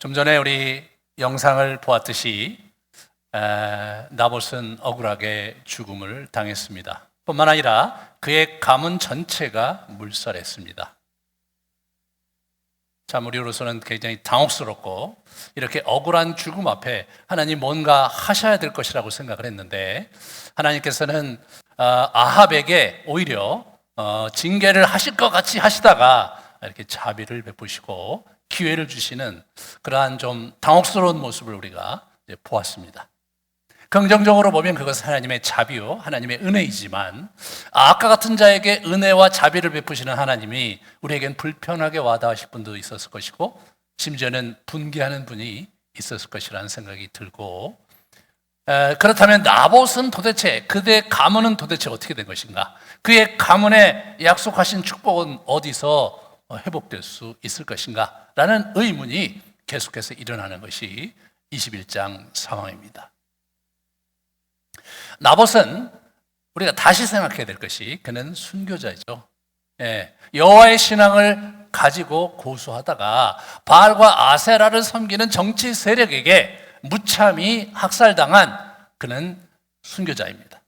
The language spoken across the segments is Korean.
좀 전에 우리 영상을 보았듯이 나봇은 억울하게 죽음을 당했습니다. 뿐만 아니라 그의 가문 전체가 물살했습니다. 참 우리로서는 굉장히 당혹스럽고 이렇게 억울한 죽음 앞에 하나님 뭔가 하셔야 될 것이라고 생각을 했는데, 하나님께서는 아합에게 오히려 징계를 하실 것 같이 하시다가 이렇게 자비를 베푸시고 기회를 주시는 그러한 좀 당혹스러운 모습을 우리가 보았습니다. 긍정적으로 보면 그것은 하나님의 자비요, 하나님의 은혜이지만, 아까 같은 자에게 은혜와 자비를 베푸시는 하나님이 우리에겐 불편하게 와닿으실 분도 있었을 것이고, 심지어는 분개하는 분이 있었을 것이라는 생각이 들고, 그렇다면 나봇은 도대체, 그의 가문은 도대체 어떻게 된 것인가? 그의 가문에 약속하신 축복은 어디서 회복될 수 있을 것인가? 라는 의문이 계속해서 일어나는 것이 21장 상황입니다. 나봇은 우리가 다시 생각해야 될 것이, 그는 순교자이죠. 여호와의 신앙을 가지고 고수하다가 바알과 아세라를 섬기는 정치 세력에게 무참히 학살당한 그는 순교자입니다.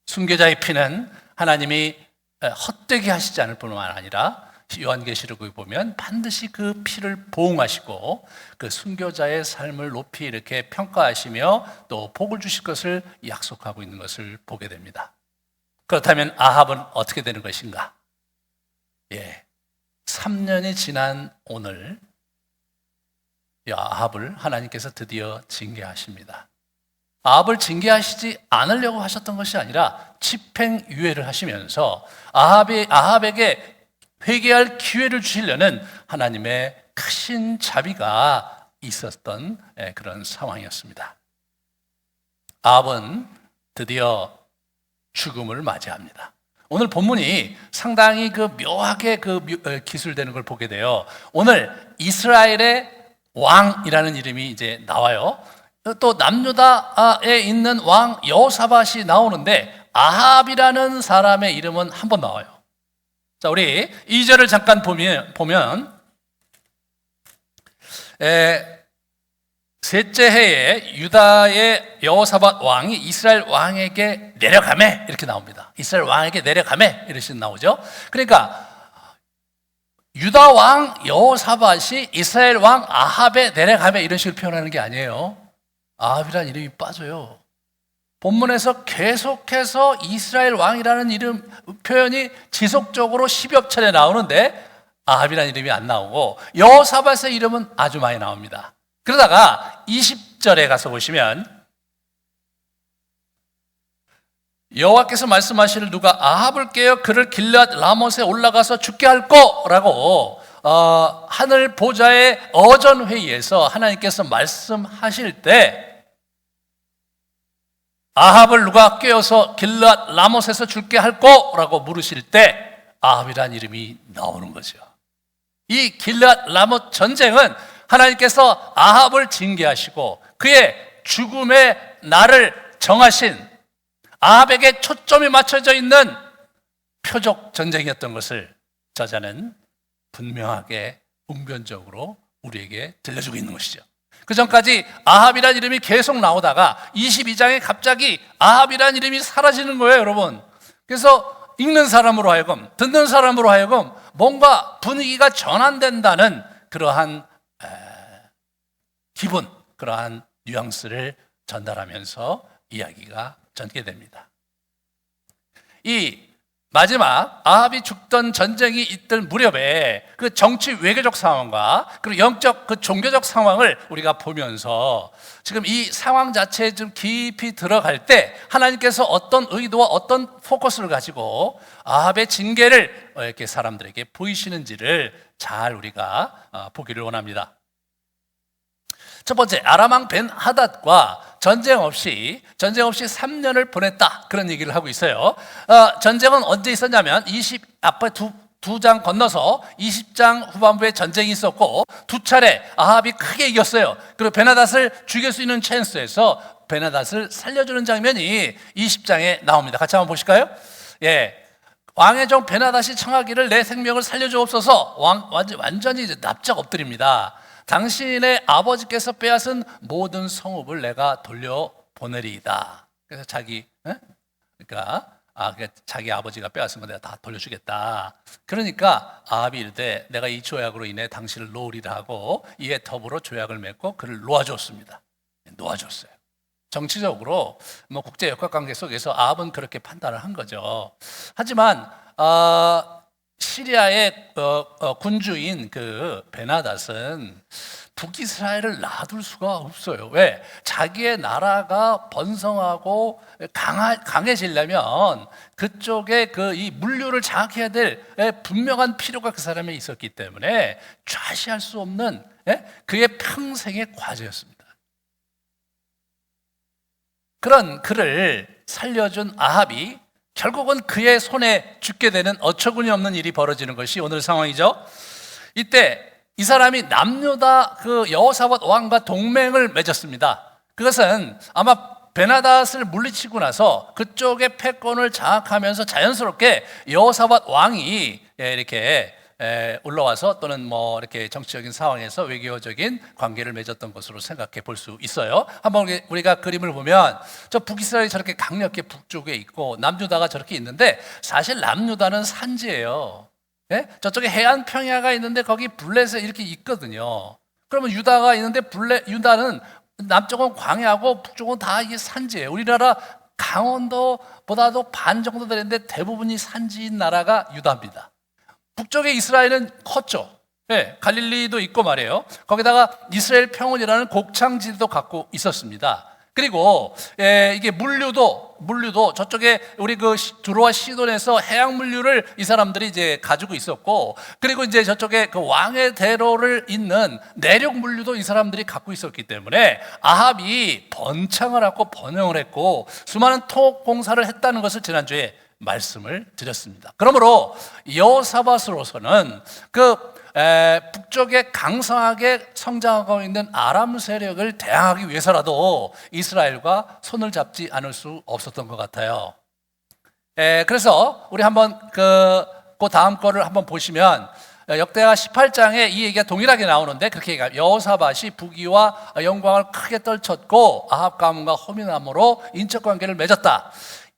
순교자의 피는 하나님이 헛되게 하시지 않을 뿐만 아니라 요한계시록에 보면 반드시 그 피를 보응하시고 그 순교자의 삶을 높이 이렇게 평가하시며 또 복을 주실 것을 약속하고 있는 것을 보게 됩니다. 그렇다면 아합은 어떻게 되는 것인가? 3년이 지난 오늘 아합을 하나님께서 드디어 징계하십니다. 아합을 징계하시지 않으려고 하셨던 것이 아니라 집행유예를 하시면서 아합에게 회개할 기회를 주시려는 하나님의 크신 자비가 있었던 그런 상황이었습니다. 아합은 드디어 죽음을 맞이합니다. 오늘 본문이 상당히 묘하게 기술되는 걸 보게 돼요. 오늘 이스라엘의 왕이라는 이름이 이제 나와요. 또 남유다에 있는 왕 여호사밧이 나오는데 아합이라는 사람의 이름은 한 번 나와요. 자, 우리 2절을 잠깐 보면 셋째 해에 유다의 여호사밧 왕이 이스라엘 왕에게 내려가매 이렇게 나옵니다. 이스라엘 왕에게 내려가매 이렇게 나오죠. 그러니까 유다 왕 여호사밧이 이스라엘 왕 아합에 내려가매 이런 식으로 표현하는 게 아니에요. 아합이라는 이름이 빠져요. 본문에서 계속해서 이스라엘 왕이라는 이름 표현이 지속적으로 10여 차례 나오는데 아합이라는 이름이 안 나오고 여호사밧의 이름은 아주 많이 나옵니다. 그러다가 20절에 가서 보시면 여호와께서 말씀하시를 누가 아합을 깨어 그를 길앗 라못에 올라가서 죽게 할 거라고 하늘 보좌의 어전 회의에서 하나님께서 말씀하실 때 아합을 누가 깨어서 길앗 라못에서 죽게 할 거라고 물으실 때 아합이라는 이름이 나오는 거죠. 이 길앗 라못 전쟁은 하나님께서 아합을 징계하시고 그의 죽음의 날을 정하신, 아합에게 초점이 맞춰져 있는 표적 전쟁이었던 것을 저자는 분명하게 웅변적으로 우리에게 들려주고 있는 것이죠. 그 전까지 아합이라는 이름이 계속 나오다가 22장에 갑자기 아합이라는 이름이 사라지는 거예요, 여러분. 그래서 읽는 사람으로 하여금, 듣는 사람으로 하여금 뭔가 분위기가 전환된다는 그러한 기분, 그러한 뉘앙스를 전달하면서 이야기가 전개됩니다. 이 마지막 아합이 죽던 전쟁이 있던 무렵에 그 정치 외교적 상황과 그리고 영적 종교적 상황을 우리가 보면서 지금 이 상황 자체에 좀 깊이 들어갈 때 하나님께서 어떤 의도와 어떤 포커스를 가지고 아합의 징계를 이렇게 사람들에게 보이시는지를 잘 우리가 보기를 원합니다. 첫 번째, 아람왕 벤하닷과 전쟁 없이 3년을 보냈다, 그런 얘기를 하고 있어요. 전쟁은 언제 있었냐면 앞에 두 장 건너서 20장 후반부에 전쟁이 있었고 두 차례 아합이 크게 이겼어요. 그리고 베나닷을 죽일 수 있는 찬스에서 베나닷을 살려주는 장면이 20장에 나옵니다. 같이 한번 보실까요? 왕의 종 베나닷이 청하기를 내 생명을 살려주옵소서. 왕 완전히 이제 납작 엎드립니다. 당신의 아버지께서 빼앗은 모든 성읍을 내가 돌려보내리이다. 그래서 그러니까 자기 아버지가 빼앗은 거 내가 다 돌려주겠다. 그러니까 아합이 이르되 내가 이 조약으로 인해 당신을 놓으리라 하고 이에 더불어 조약을 맺고 그를 놓아줬습니다. 놓아줬어요. 정치적으로 국제 역학관계 속에서 아합은 그렇게 판단을 한 거죠. 하지만 시리아의 군주인 그 베나닷은 북이스라엘을 놔둘 수가 없어요. 왜? 자기의 나라가 번성하고 강해지려면 그쪽에 이 물류를 장악해야 될 분명한 필요가 그 사람에 있었기 때문에 좌시할 수 없는 그의 평생의 과제였습니다. 그런 그를 살려준 아합이 결국은 그의 손에 죽게 되는 어처구니 없는 일이 벌어지는 것이 오늘 상황이죠. 이때 이 사람이 남유다 그 여호사밧 왕과 동맹을 맺었습니다. 그것은 아마 베나닷을 물리치고 나서 그쪽의 패권을 장악하면서 자연스럽게 여호사밧 왕이 이렇게 올라와서 또는 이렇게 정치적인 상황에서 외교적인 관계를 맺었던 것으로 생각해 볼 수 있어요. 한번 우리가 그림을 보면 저 북이스라엘이 저렇게 강력히 북쪽에 있고 남유다가 저렇게 있는데 사실 남유다는 산지예요. 저쪽에 해안 평야가 있는데 거기 블레셋 이렇게 있거든요. 그러면 유다가 있는데 유다는 남쪽은 광야고 북쪽은 다 이게 산지예요. 우리나라 강원도보다도 반 정도 되는데 대부분이 산지인 나라가 유다입니다. 북쪽에 이스라엘은 컸죠. 갈릴리도 있고 말이에요. 거기다가 이스라엘 평원이라는 곡창지도 갖고 있었습니다. 그리고 이게 물류도 저쪽에 우리 그 두로와 시돈에서 해양 물류를 이 사람들이 이제 가지고 있었고, 그리고 이제 저쪽에 그 왕의 대로를 잇는 내륙 물류도 이 사람들이 갖고 있었기 때문에 아합이 번창을 하고 번영을 했고 수많은 토목 공사를 했다는 것을 지난주에 말씀을 드렸습니다. 그러므로 여호사밧으로서는 북쪽에 강성하게 성장하고 있는 아람 세력을 대항하기 위해서라도 이스라엘과 손을 잡지 않을 수 없었던 것 같아요. 그래서 우리 한번 그 다음 거를 한번 보시면 역대하 18장에 이 얘기가 동일하게 나오는데 그렇게 얘기해요. 여호사밧이 부귀와 영광을 크게 떨쳤고 아합 가문과 호미남으로 인적 관계를 맺었다.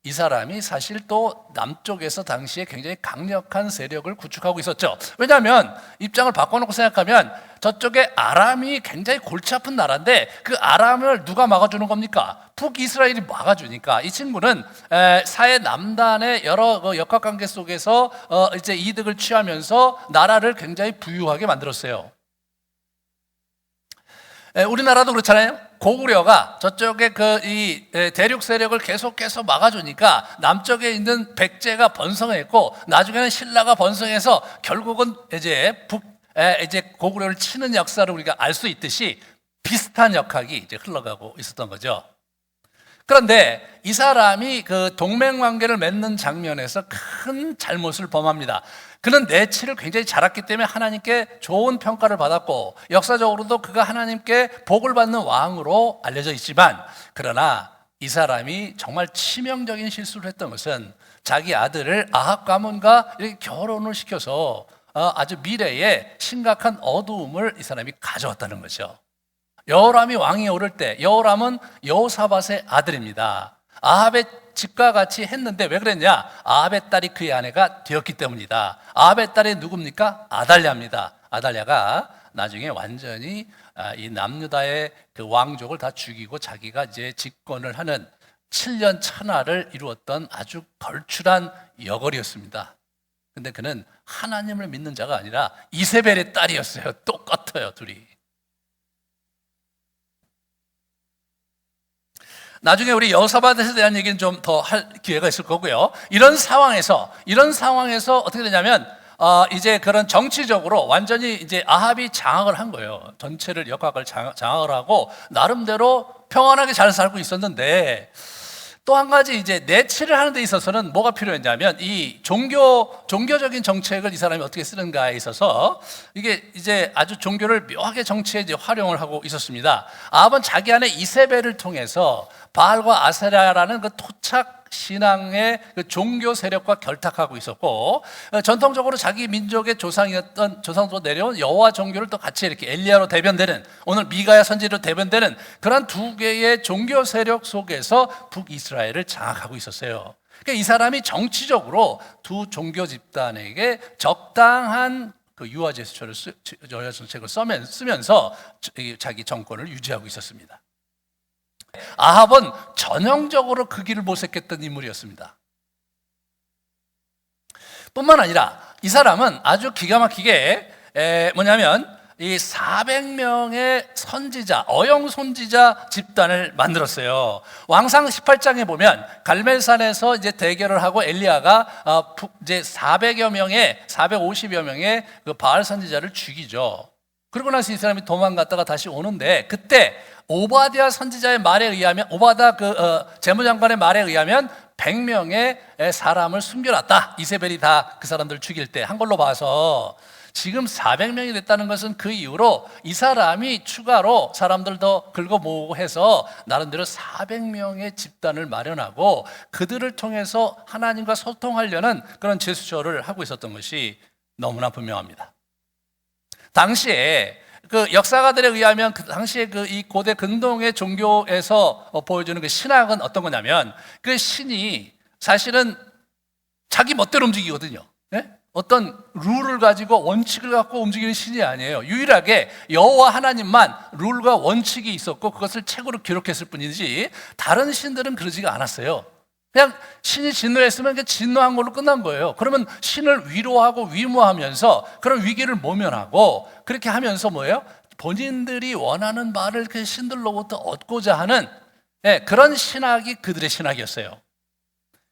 이 사람이 사실 또 남쪽에서 당시에 굉장히 강력한 세력을 구축하고 있었죠. 왜냐하면 입장을 바꿔놓고 생각하면 저쪽에 아람이 굉장히 골치 아픈 나라인데 그 아람을 누가 막아주는 겁니까? 북이스라엘이 막아주니까 이 친구는 사해 남단의 여러 역학관계 속에서 이제 이득을 취하면서 나라를 굉장히 부유하게 만들었어요. 우리나라도 그렇잖아요. 고구려가 저쪽에 이 대륙 세력을 계속해서 막아주니까 남쪽에 있는 백제가 번성했고 나중에는 신라가 번성해서 결국은 이제 고구려를 치는 역사를 우리가 알 수 있듯이 비슷한 역학이 이제 흘러가고 있었던 거죠. 그런데 이 사람이 그 동맹 관계를 맺는 장면에서 큰 잘못을 범합니다. 그는 내치를 굉장히 잘했기 때문에 하나님께 좋은 평가를 받았고 역사적으로도 그가 하나님께 복을 받는 왕으로 알려져 있지만, 그러나 이 사람이 정말 치명적인 실수를 했던 것은 자기 아들을 아합 가문과 이렇게 결혼을 시켜서 아주 미래에 심각한 어두움을 이 사람이 가져왔다는 거죠. 여호람이 왕이 오를 때, 여호람은 여호사밧의 아들입니다. 아합의 집과 같이 했는데 왜 그랬냐? 아합의 딸이 그의 아내가 되었기 때문이다. 아합의 딸이 누굽니까? 아달랴입니다. 아달랴가 나중에 완전히 이 남유다의 그 왕족을 다 죽이고 자기가 이제 집권을 하는 7년 천하를 이루었던 아주 걸출한 여걸이었습니다. 근데 그는 하나님을 믿는 자가 아니라 이세벨의 딸이었어요. 똑같아요, 둘이. 나중에 우리 여호사밧에 대한 얘기는 좀 더 할 기회가 있을 거고요. 이런 상황에서 어떻게 되냐면 이제 그런 정치적으로 완전히 이제 아합이 장악을 한 거예요. 전체를 역학을 장악을 하고 나름대로 평안하게 잘 살고 있었는데, 또 한 가지 이제 내치를 하는 데 있어서는 뭐가 필요했냐면 이 종교적인 정책을 이 사람이 어떻게 쓰는가에 있어서 이게 이제 아주 종교를 묘하게 정치에 이제 활용을 하고 있었습니다. 아합은 자기 안에 이세벨을 통해서 바알과 아세라라는 그 토착 신앙의 그 종교 세력과 결탁하고 있었고, 전통적으로 자기 민족의 조상으로 내려온 여호와 종교를 또 같이 이렇게 엘리야로 대변되는, 오늘 미가야 선지로 대변되는 그런 두 개의 종교 세력 속에서 북이스라엘을 장악하고 있었어요. 그러니까 이 사람이 정치적으로 두 종교 집단에게 적당한 그 유화 제스처를 정책을 쓰면서 자기 정권을 유지하고 있었습니다. 아합은 전형적으로 그 길을 모색했던 인물이었습니다. 뿐만 아니라 이 사람은 아주 기가 막히게 뭐냐면 이 400명의 선지자, 어영 선지자 집단을 만들었어요. 왕상 18장에 보면 갈멜산에서 이제 대결을 하고 엘리야가 이제 450여 명의 그 바알 선지자를 죽이죠. 그러고 나서 이 사람이 도망갔다가 다시 오는데, 그때 오바댜 선지자의 말에 의하면, 오바댜 재무장관의 말에 의하면 100명의 사람을 숨겨놨다. 이세벨이 다 그 사람들 죽일 때 한 걸로 봐서 지금 400명이 됐다는 것은 그 이후로 이 사람이 추가로 사람들 더 긁어 모으고 해서 나름대로 400명의 집단을 마련하고 그들을 통해서 하나님과 소통하려는 그런 제스처를 하고 있었던 것이 너무나 분명합니다. 당시에 그 역사가들에 의하면 그 당시에 그 이 고대 근동의 종교에서 보여주는 그 신학은 어떤 거냐면, 그 신이 사실은 자기 멋대로 움직이거든요. 네? 어떤 룰을 가지고 원칙을 갖고 움직이는 신이 아니에요. 유일하게 여호와 하나님만 룰과 원칙이 있었고 그것을 책으로 기록했을 뿐이지 다른 신들은 그러지가 않았어요. 그냥 신이 진노했으면 그 진노한 걸로 끝난 거예요. 그러면 신을 위로하고 위무하면서 그런 위기를 모면하고 그렇게 하면서 뭐예요? 본인들이 원하는 바를 그 신들로부터 얻고자 하는 그런 신학이 그들의 신학이었어요.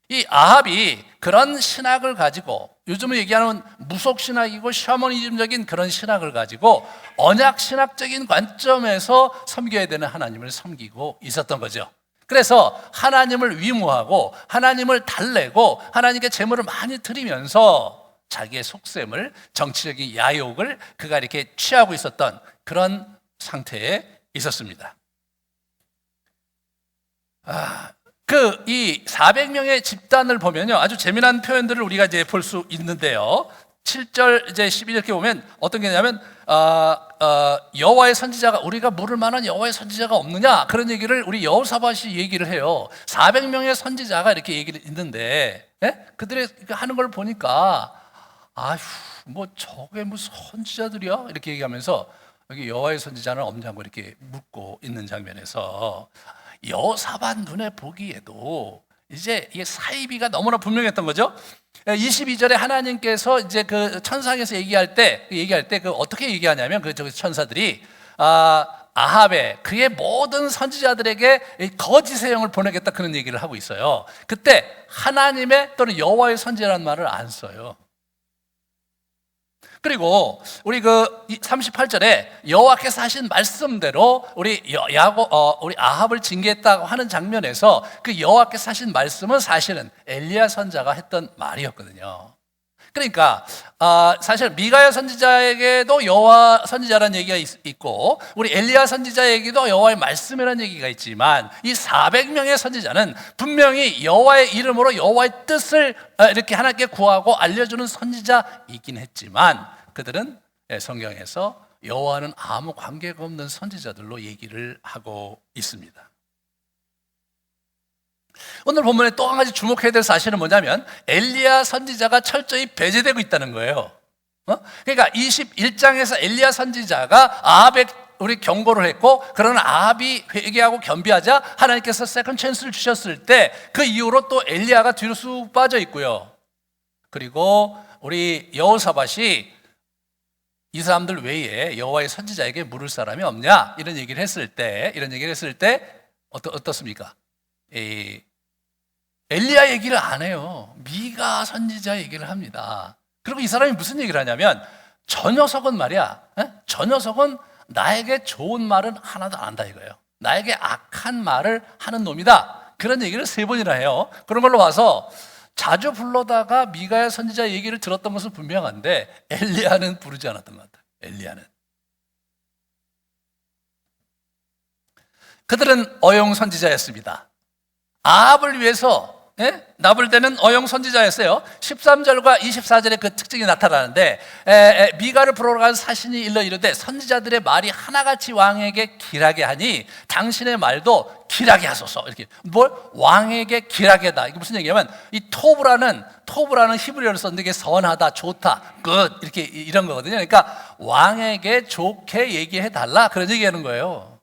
이 아합이 그런 신학을 가지고, 요즘은 얘기하는 무속신학이고 샤머니즘적인 그런 신학을 가지고 언약신학적인 관점에서 섬겨야 되는 하나님을 섬기고 있었던 거죠. 그래서 하나님을 위무하고 하나님을 달래고 하나님께 제물을 많이 드리면서 자기의 속셈을, 정치적인 야욕을 그가 이렇게 취하고 있었던 그런 상태에 있었습니다. 이 400명의 집단을 보면요, 아주 재미난 표현들을 우리가 이제 볼 수 있는데요. 7절 이제 12절 이렇게 보면 어떤 게 있냐면, 여호와의 선지자가, 우리가 물을 만한 여호와의 선지자가 없느냐, 그런 얘기를 우리 여호사밧이 얘기를 해요. 400명의 선지자가 이렇게 얘기를 있는데, 그들의 하는 걸 보니까 뭐 저게 무슨 선지자들이야? 이렇게 얘기하면서 여기 여호와의 선지자는 없냐고 이렇게 묻고 있는 장면에서 여호사밧 눈에 보기에도 이제 이게 사이비가 너무나 분명했던 거죠. 22절에 하나님께서 이제 그 천상에서 얘기할 때 그 어떻게 얘기하냐면, 그 천사들이 아합의 그의 모든 선지자들에게 거짓의 영을 보내겠다, 그런 얘기를 하고 있어요. 그때 하나님의 또는 여호와의 선지자라는 말을 안 써요. 그리고 우리 그 38절에 여호와께서 하신 말씀대로 우리 아합을 징계했다고 하는 장면에서 그 여호와께서 하신 말씀은 사실은 엘리야 선지자가 했던 말이었거든요. 그러니까 사실 미가야 선지자에게도 여호와 선지자라는 얘기가 있고 우리 엘리야 선지자에게도 여호와의 말씀이라는 얘기가 있지만, 이 400명의 선지자는 분명히 여호와의 이름으로 여호와의 뜻을 이렇게 하나님께 구하고 알려주는 선지자이긴 했지만, 그들은 성경에서 여호와는 아무 관계가 없는 선지자들로 얘기를 하고 있습니다. 오늘 본문에 또 한 가지 주목해야 될 사실은 뭐냐면, 엘리야 선지자가 철저히 배제되고 있다는 거예요. 그러니까 21장에서 엘리야 선지자가 아합에 우리 경고를 했고, 그러나 아합이 회개하고 겸비하자 하나님께서 세컨 찬스를 주셨을 때 그 이후로 또 엘리야가 뒤로 쑥 빠져 있고요. 그리고 우리 여호사밧이 이 사람들 외에 여호와의 선지자에게 물을 사람이 없냐, 이런 얘기를 했을 때 어떻습니까? 엘리야 얘기를 안 해요. 미가 선지자 얘기를 합니다. 그리고 이 사람이 무슨 얘기를 하냐면, 저 녀석은 말이야, 저 녀석은 나에게 좋은 말은 하나도 안 한다 이거예요. 나에게 악한 말을 하는 놈이다, 그런 얘기를 3번이나 해요. 그런 걸로 봐서 자주 불러다가 미가야 선지자 얘기를 들었던 것은 분명한데 엘리야는 부르지 않았던 것 같아요. 엘리야는. 그들은 어용 선지자였습니다. 아합을 위해서 나불대는 어용 선지자였어요. 13절과 24절에 그 특징이 나타나는데 미가를 부르러 간 사신이 일러 이르되 선지자들의 말이 하나같이 왕에게 길하게 하니 당신의 말도 길하게 하소서. 이렇게 뭘 왕에게 길하게 하다. 이게 무슨 얘기냐면 이 토브라는 히브리어를 썼는데 이게 선하다, 좋다, good 이렇게 이런 거거든요. 그러니까 왕에게 좋게 얘기해 달라 그런 얘기하는 거예요.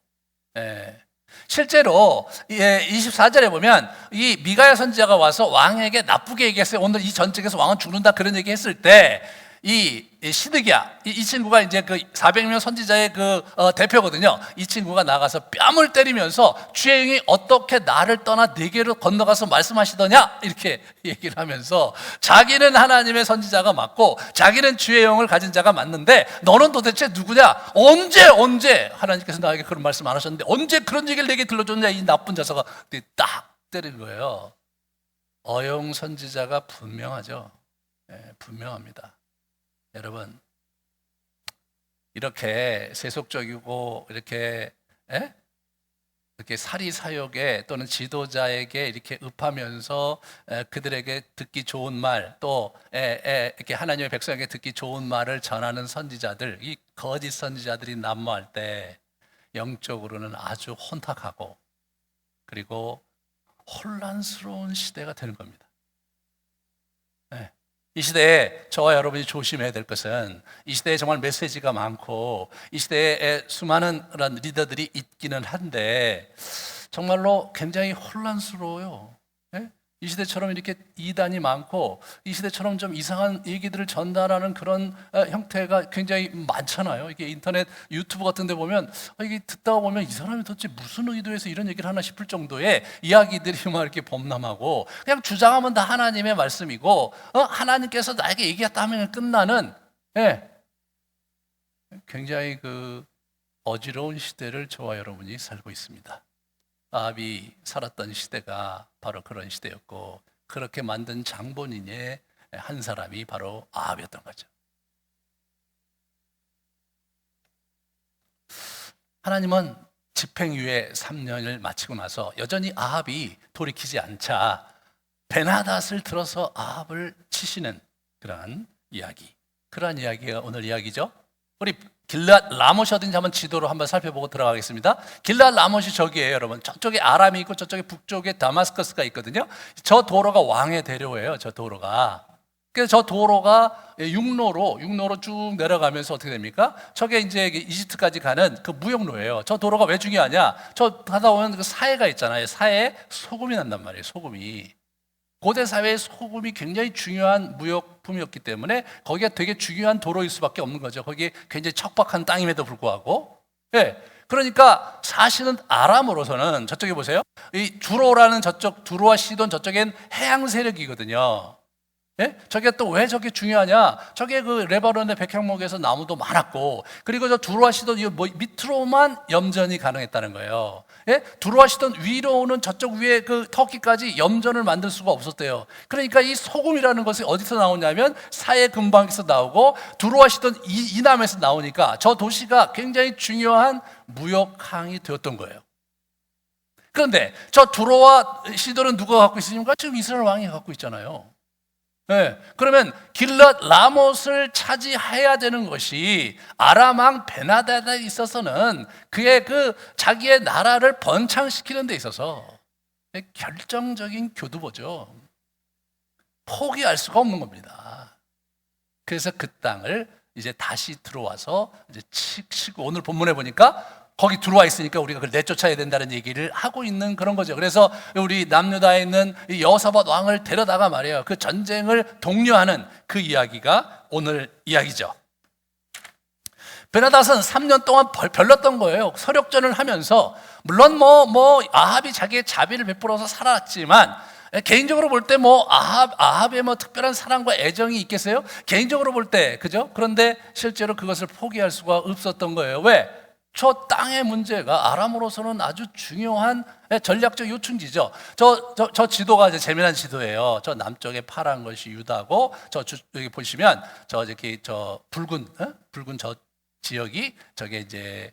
실제로 24절에 보면 이 미가야 선지자가 와서 왕에게 나쁘게 얘기했어요. 오늘 이 전쟁에서 왕은 죽는다 그런 얘기 했을 때 이 시드기야 이 친구가 이제 그 400명 선지자의 그 대표거든요. 이 친구가 나가서 뺨을 때리면서 주의 영이 어떻게 나를 떠나 네게로 건너가서 말씀하시더냐 이렇게 얘기를 하면서 자기는 하나님의 선지자가 맞고 자기는 주의 영을 가진 자가 맞는데 너는 도대체 누구냐? 언제 하나님께서 나에게 그런 말씀 안 하셨는데 언제 그런 얘기를 내게 들려줬냐? 이 나쁜 자석아 딱 때린 거예요. 어용 선지자가 분명하죠. 분명합니다. 여러분, 이렇게 세속적이고 이렇게 사리사욕에 또는 지도자에게 이렇게 읍하면서 그들에게 듣기 좋은 말 또 이렇게 하나님의 백성에게 듣기 좋은 말을 전하는 선지자들, 이 거짓 선지자들이 난무할 때 영적으로는 아주 혼탁하고 그리고 혼란스러운 시대가 되는 겁니다. 이 시대에 저와 여러분이 조심해야 될 것은 이 시대에 정말 메시지가 많고 이 시대에 수많은 리더들이 있기는 한데 정말로 굉장히 혼란스러워요. 이 시대처럼 이렇게 이단이 많고 이 시대처럼 좀 이상한 얘기들을 전달하는 그런 형태가 굉장히 많잖아요. 이게 인터넷 유튜브 같은 데 보면 이게 듣다가 보면 이 사람이 도대체 무슨 의도에서 이런 얘기를 하나 싶을 정도의 이야기들이 막 이렇게 범람하고 그냥 주장하면 다 하나님의 말씀이고 하나님께서 나에게 얘기했다 하면 끝나는 굉장히 그 어지러운 시대를 저와 여러분이 살고 있습니다. 아합이 살았던 시대가 바로 그런 시대였고 그렇게 만든 장본인의 한 사람이 바로 아합이었던 거죠. 하나님은 집행유예 3년을 마치고 나서 여전히 아합이 돌이키지 않자 베나닷을 들어서 아합을 치시는 그러한 이야기가 오늘 이야기죠. 우리 길앗 라못이 어딘지 한번 지도로 한번 살펴보고 들어가겠습니다. 길앗 라못이 저기예요, 여러분. 저쪽에 아람이 있고 저쪽에 북쪽에 다마스커스가 있거든요. 저 도로가 왕의 대로예요. 저 도로가. 그래서 저 도로가 육로로 쭉 내려가면서 어떻게 됩니까? 저게 이제 이집트까지 가는 그 무역로예요. 저 도로가 왜 중요하냐? 저 가다 보면 그 사해가 있잖아요. 사해에 소금이 난단 말이에요. 소금이. 고대 사회의 소금이 굉장히 중요한 무역품이었기 때문에 거기가 되게 중요한 도로일 수밖에 없는 거죠. 거기에 굉장히 척박한 땅임에도 불구하고. 그러니까 사실은 아람으로서는 저쪽에 보세요. 이 두로라는 저쪽 두로와 시돈 저쪽엔 해양 세력이거든요. 저게 또 왜 저게 중요하냐? 저게 그 레바논의 백향목에서 나무도 많았고, 그리고 저 두로와 시돈 밑으로만 염전이 가능했다는 거예요. 두로와 시돈 위로 오는 저쪽 위에 그 터키까지 염전을 만들 수가 없었대요. 그러니까 이 소금이라는 것이 어디서 나오냐면 사해 근방에서 나오고 두로와 시돈 이남에서 나오니까 저 도시가 굉장히 중요한 무역항이 되었던 거예요. 그런데 저 두로와 시돈은 누가 갖고 있습니까? 지금 이스라엘 왕이 갖고 있잖아요. 그러면 길앗 라못을 차지해야 되는 것이 아람 왕 베나닷에 있어서는 그의 그 자기의 나라를 번창시키는 데 있어서 결정적인 교두보죠. 포기할 수가 없는 겁니다. 그래서 그 땅을 이제 다시 들어와서 이제 치고 오늘 본문에 보니까 거기 들어와 있으니까 우리가 그걸 내쫓아야 된다는 얘기를 하고 있는 그런 거죠. 그래서 우리 남유다에 있는 이 여호사밧 왕을 데려다가 말이에요. 그 전쟁을 독려하는 그 이야기가 오늘 이야기죠. 베나닷은 3년 동안 별렀던 거예요. 서력전을 하면서 물론 아합이 자기의 자비를 베풀어서 살았지만 개인적으로 볼 때 아합의 특별한 사랑과 애정이 있겠어요? 개인적으로 볼 때 그죠? 그런데 실제로 그것을 포기할 수가 없었던 거예요. 왜? 저 땅의 문제가 아람으로서는 아주 중요한 전략적 요충지죠. 저 지도가 이제 재미난 지도예요. 저 남쪽에 파란 것이 유다고, 여기 보시면 저 붉은 저 지역이 저게 이제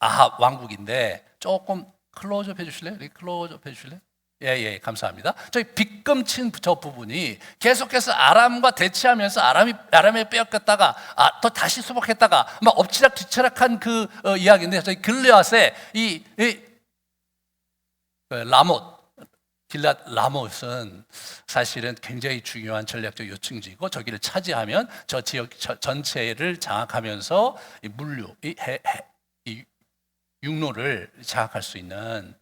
아합 왕국인데 조금 클로즈업 해주실래요? 클로즈업 해주실래요? 예, 감사합니다. 저희 빗금친 저 부분이 계속해서 아람과 대치하면서 아람에 빼앗겼다가 또 다시 수복했다가 막 엎치락 뒤치락한 그 이야기인데, 저희 길르앗의 라못, 길랏 라못은 사실은 굉장히 중요한 전략적 요충지이고, 저기를 차지하면 저 지역 전체를 장악하면서 이 물류, 이 육로를 장악할 수 있는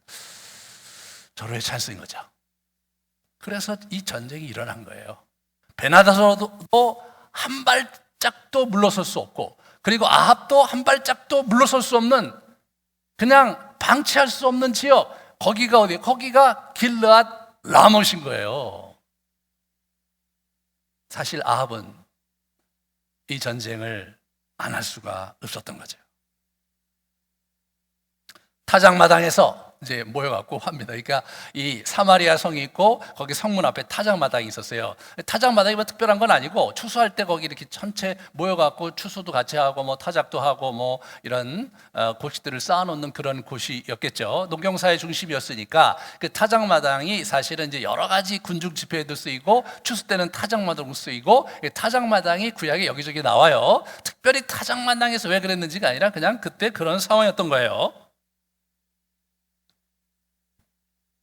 절호의 찬스인 거죠. 그래서 이 전쟁이 일어난 거예요. 베나다서도 한 발짝도 물러설 수 없고, 그리고 아합도 한 발짝도 물러설 수 없는, 그냥 방치할 수 없는 지역, 거기가 어디예요? 거기가 길르앗 라못인 거예요. 사실 아합은 이 전쟁을 안 할 수가 없었던 거죠. 타작마당에서 이제 모여갖고 합니다. 그러니까 이 사마리아 성이 있고 거기 성문 앞에 타작마당이 있었어요. 타작마당이 뭐 특별한 건 아니고, 추수할 때 거기 이렇게 전체 모여갖고 추수도 같이 하고 뭐 타작도 하고 뭐 이런 곡식들을 쌓아놓는 그런 곳이었겠죠. 농경사의 중심이었으니까 그 타작마당이 사실은 이제 여러 가지 군중 집회에도 쓰이고, 추수 때는 타작마당으로 쓰이고, 타작마당이 구약에 여기저기 나와요. 특별히 타작마당에서 왜 그랬는지가 아니라 그냥 그때 그런 상황이었던 거예요.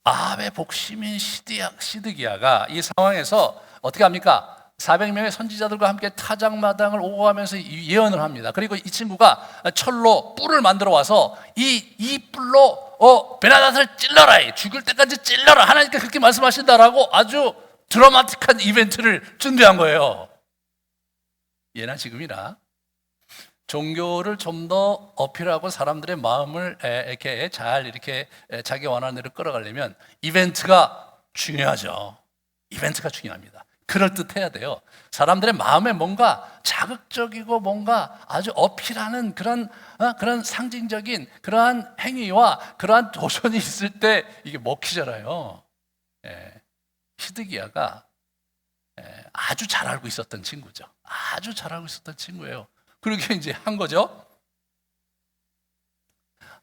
아합의 복심인 시드기야가 이 상황에서 어떻게 합니까? 400명의 선지자들과 함께 타작마당을 오고 가면서 예언을 합니다. 그리고 이 친구가 철로 뿔을 만들어 와서 이 뿔로 베나닷을 찔러라, 죽을 때까지 찔러라, 하나님께 그렇게 말씀하신다라고 아주 드라마틱한 이벤트를 준비한 거예요. 예나 지금이나 종교를 좀 더 어필하고 사람들의 마음을 이렇게 잘 이렇게 자기 원하는 대로 끌어가려면 이벤트가 중요하죠. 이벤트가 중요합니다. 그럴듯해야 돼요. 사람들의 마음에 뭔가 자극적이고 뭔가 아주 어필하는 그런 상징적인 그러한 행위와 그러한 도전이 있을 때 이게 먹히잖아요. 시드기야가 아주 잘 알고 있었던 친구죠. 아주 잘 알고 있었던 친구예요. 그렇게 이제 한 거죠.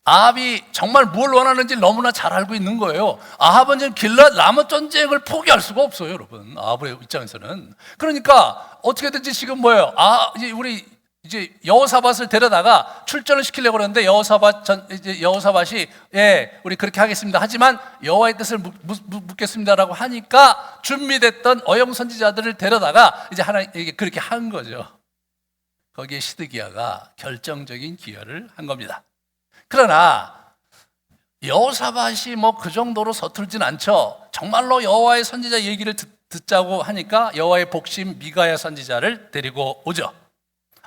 아합이 정말 뭘 원하는지 너무나 잘 알고 있는 거예요. 아합은 지금 길랏 라못 전쟁을 포기할 수가 없어요, 여러분. 아합의 입장에서는. 그러니까 어떻게든지 지금 뭐예요? 이제 여호사밧을 데려다가 출전을 시키려고 그러는데, 여호사밧이 우리 그렇게 하겠습니다. 하지만 여호와의 뜻을 묻겠습니다라고 하니까 준비됐던 어영 선지자들을 데려다가 이제 하나님께 그렇게 한 거죠. 거기에 시드기야가 결정적인 기여를 한 겁니다. 그러나 여호사밧이 뭐 그 정도로 서툴진 않죠. 정말로 여호와의 선지자 얘기를 듣자고 하니까 여호와의 복심 미가야 선지자를 데리고 오죠.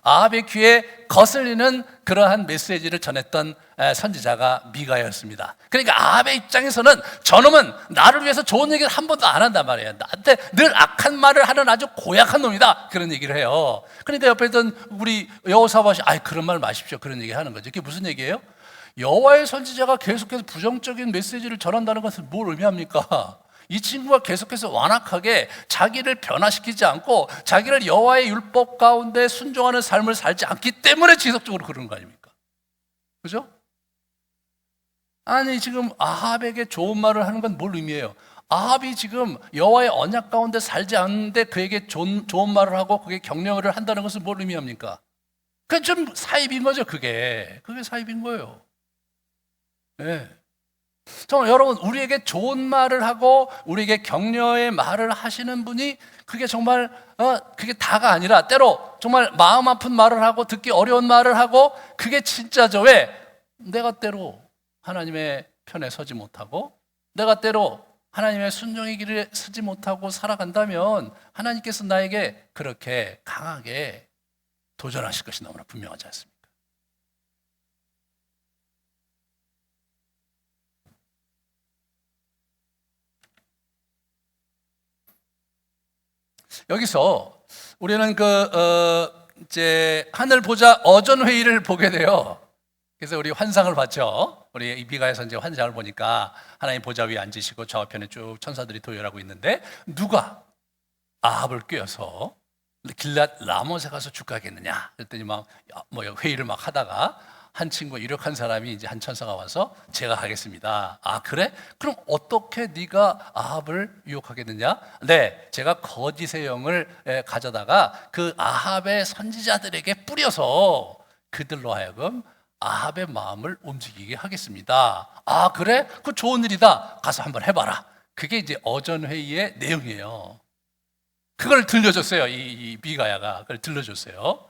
아합의 귀에 거슬리는 그러한 메시지를 전했던 선지자가 미가야였습니다. 그러니까 아합의 입장에서는 저놈은 나를 위해서 좋은 얘기를 한 번도 안 한단 말이에요. 나한테 늘 악한 말을 하는 아주 고약한 놈이다, 그런 얘기를 해요. 그러니까 옆에 있던 우리 여호사밧이 그런 말 마십시오, 그런 얘기 하는 거죠. 이게 무슨 얘기예요? 여호와의 선지자가 계속해서 부정적인 메시지를 전한다는 것은 뭘 의미합니까? 이 친구가 계속해서 완악하게 자기를 변화시키지 않고 자기를 여호와의 율법 가운데 순종하는 삶을 살지 않기 때문에 지속적으로 그러는 거 아닙니까? 그죠? 아니, 지금 아합에게 좋은 말을 하는 건 뭘 의미해요? 아합이 지금 여호와의 언약 가운데 살지 않는데 그에게 좋은 말을 하고 그게 격려를 한다는 것은 뭘 의미합니까? 그게 좀 사입인 거죠. 그게 사입인 거예요. 네. 정말 여러분, 우리에게 좋은 말을 하고 우리에게 격려의 말을 하시는 분이 그게 정말 그게 다가 아니라 때로 정말 마음 아픈 말을 하고 듣기 어려운 말을 하고, 그게 진짜죠. 왜? 내가 때로 하나님의 편에 서지 못하고 내가 때로 하나님의 순종의 길을 서지 못하고 살아간다면 하나님께서 나에게 그렇게 강하게 도전하실 것이 너무나 분명하지 않습니까? 여기서 우리는 이제 하늘 보자 어전 회의를 보게 돼요. 그래서 우리 환상을 봤죠. 우리 미가야 선지자 환상을 보니까 하나님 보좌 위에 앉으시고 좌우편에 쭉 천사들이 도열하고 있는데, 누가 아합을 꾀어서 길랏 라못에 가서 죽게 하겠느냐 그랬더니 막 회의를 막 하다가 한 친구 유력한 사람이 이제 한 천사가 와서 제가 하겠습니다. 아 그래? 그럼 어떻게 네가 아합을 유혹하겠느냐? 네, 제가 거짓의 영을 가져다가 그 아합의 선지자들에게 뿌려서 그들로 하여금 아합의 마음을 움직이게 하겠습니다. 아 그래? 그 좋은 일이다. 가서 한번 해봐라. 그게 이제 어전회의의 내용이에요. 그걸 들려줬어요. 이 미가야가 그걸 들려줬어요.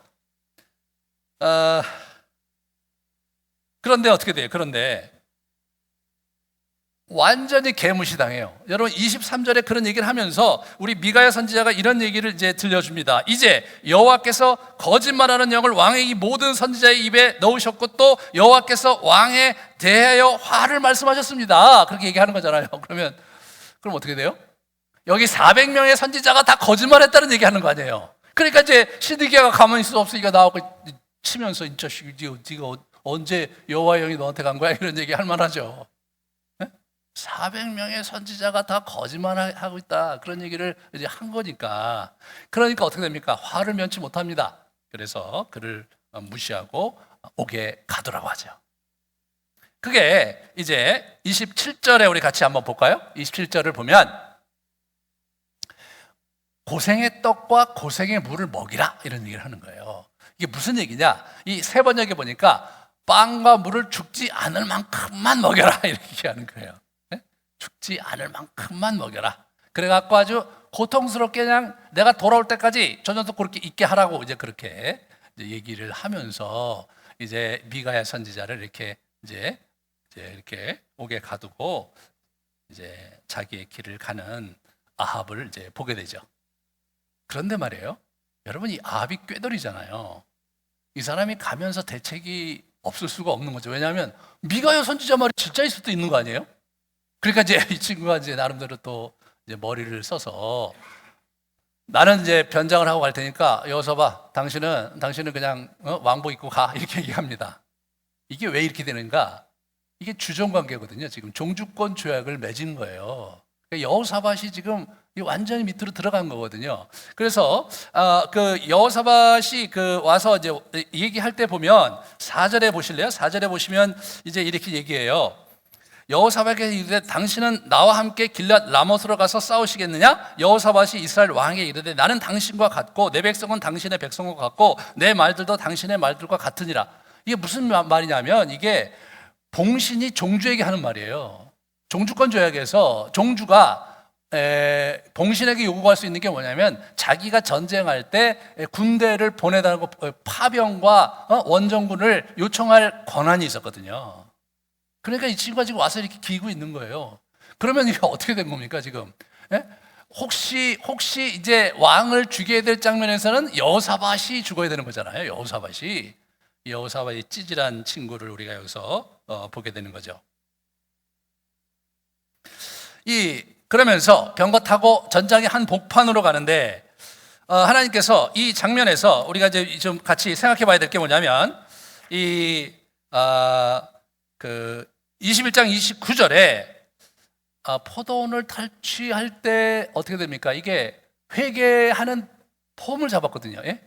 그런데 어떻게 돼요? 그런데 완전히 개무시당해요. 여러분 23절에 그런 얘기를 하면서 우리 미가야 선지자가 이런 얘기를 이제 들려줍니다. 이제 여호와께서 거짓말하는 영을 왕의 이 모든 선지자의 입에 넣으셨고 또 여호와께서 왕에 대하여 화를 말씀하셨습니다. 그렇게 얘기하는 거잖아요. 그럼 어떻게 돼요? 여기 400명의 선지자가 다 거짓말했다는 얘기하는 거 아니에요. 그러니까 이제 시드기야가 가만히 있을 수 없으니까 나오고 치면서 이 자식 네가 언제 여호와의 영이 너한테 간 거야? 이런 얘기 할 만하죠. 400명의 선지자가 다 거짓말하고 있다. 그런 얘기를 이제 한 거니까. 그러니까 어떻게 됩니까? 화를 면치 못합니다. 그래서 그를 무시하고 옥에 가두라고 하죠. 그게 이제 27절에 우리 같이 한번 볼까요? 27절을 보면 고생의 떡과 고생의 물을 먹이라 이런 얘기를 하는 거예요. 이게 무슨 얘기냐? 이 세 번역에 보니까 빵과 물을 죽지 않을 만큼만 먹여라 이렇게 얘기하는 거예요. 죽지 않을 만큼만 먹여라. 그래갖고 아주 고통스럽게 그냥 내가 돌아올 때까지 저 녀석 그렇게 있게 하라고 이제 그렇게 이제 얘기를 하면서 이제 미가야 선지자를 이렇게 이렇게 옥에 가두고 이제 자기의 길을 가는 아합을 이제 보게 되죠. 그런데 말이에요. 여러분 이 아합이 꾀돌이잖아요. 이 사람이 가면서 대책이 없을 수가 없는 거죠. 왜냐하면 미가야 선지자 말이 진짜일 수도 있는 거 아니에요? 그러니까 이제 이 친구가 이제 나름대로 또 이제 머리를 써서 나는 이제 변장을 하고 갈 테니까 여기서 봐. 당신은 그냥 왕복 입고 가 이렇게 얘기합니다. 이게 왜 이렇게 되는가? 이게 주종 관계거든요. 지금 종주권 조약을 맺은 거예요. 그러니까 여호사밧이 지금 완전히 밑으로 들어간 거거든요. 그래서 그 여호사밧이 와서 이제 얘기할 때 보면 4절에 보실래요? 4절에 보시면 이제 이렇게 얘기해요. 여호사밧에게 이르되 당신은 나와 함께 길앗 라못으로 가서 싸우시겠느냐? 여호사밧이 이스라엘 왕에게 이르되 나는 당신과 같고 내 백성은 당신의 백성과 같고 내 말들도 당신의 말들과 같으니라. 이게 무슨 말이냐면 이게 봉신이 종주에게 하는 말이에요. 종주권 조약에서 종주가 봉신에게 요구할 수 있는 게 뭐냐면 자기가 전쟁할 때 군대를 보내달라고 파병과 원정군을 요청할 권한이 있었거든요. 그러니까 이 친구가 지금 와서 이렇게 기고 있는 거예요. 그러면 이게 어떻게 된 겁니까 지금? 혹시 이제 왕을 죽여야 될 장면에서는 여호사밧이 죽어야 되는 거잖아요. 여호사밧이 찌질한 친구를 우리가 여기서 보게 되는 거죠. 그러면서 병거 타고 전장의 한 복판으로 가는데 하나님께서 이 장면에서 우리가 이제 좀 같이 생각해 봐야 될 게 뭐냐면 21장 29절에 포도원을 탈취할 때 어떻게 됩니까? 이게 회개하는 폼을 잡았거든요. 예?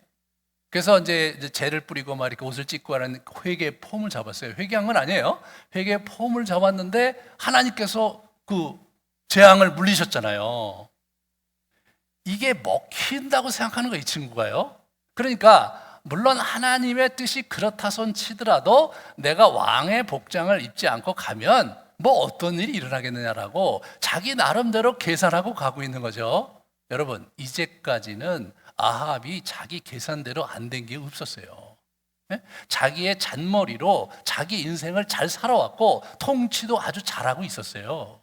그래서 이제 재를 뿌리고 막 이렇게 옷을 찢고 하는 회개의 폼을 잡았어요. 회개한 건 아니에요. 회개의 폼을 잡았는데 하나님께서 그 재앙을 물리셨잖아요. 이게 먹힌다고 생각하는 거예요, 이 친구가요. 그러니까 물론 하나님의 뜻이 그렇다 손 치더라도 내가 왕의 복장을 입지 않고 가면 뭐 어떤 일이 일어나겠느냐라고 자기 나름대로 계산하고 가고 있는 거죠. 여러분 이제까지는 아합이 자기 계산대로 안 된 게 없었어요. 자기의 잔머리로 자기 인생을 잘 살아왔고 통치도 아주 잘하고 있었어요.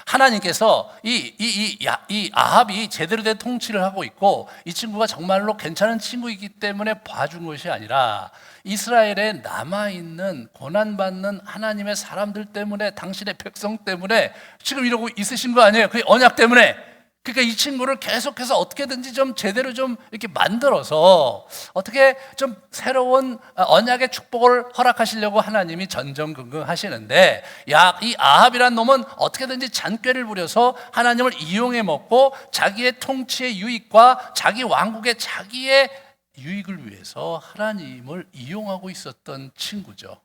하나님께서 이 아합이 제대로 된 통치를 하고 있고 이 친구가 정말로 괜찮은 친구이기 때문에 봐준 것이 아니라 이스라엘에 남아있는 고난받는 하나님의 사람들 때문에 당신의 백성 때문에 지금 이러고 있으신 거 아니에요? 그 언약 때문에. 그러니까 이 친구를 계속해서 어떻게든지 좀 제대로 좀 이렇게 만들어서 어떻게 좀 새로운 언약의 축복을 허락하시려고 하나님이 전전긍긍 하시는데 이 아합이란 놈은 어떻게든지 잔꾀를 부려서 하나님을 이용해 먹고 자기의 통치의 유익과 자기 왕국의 자기의 유익을 위해서 하나님을 이용하고 있었던 친구죠.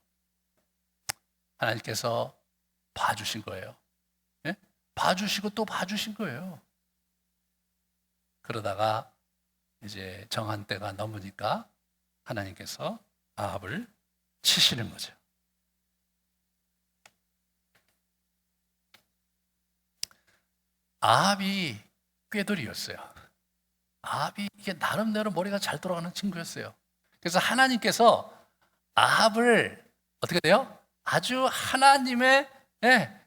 하나님께서 봐주신 거예요. 예? 봐주시고 또 봐주신 거예요. 그러다가 이제 정한 때가 넘으니까 하나님께서 아합을 치시는 거죠. 아합이 꾀돌이였어요. 아합이 이게 나름대로 머리가 잘 돌아가는 친구였어요. 그래서 하나님께서 아합을 어떻게 돼요? 아주 하나님의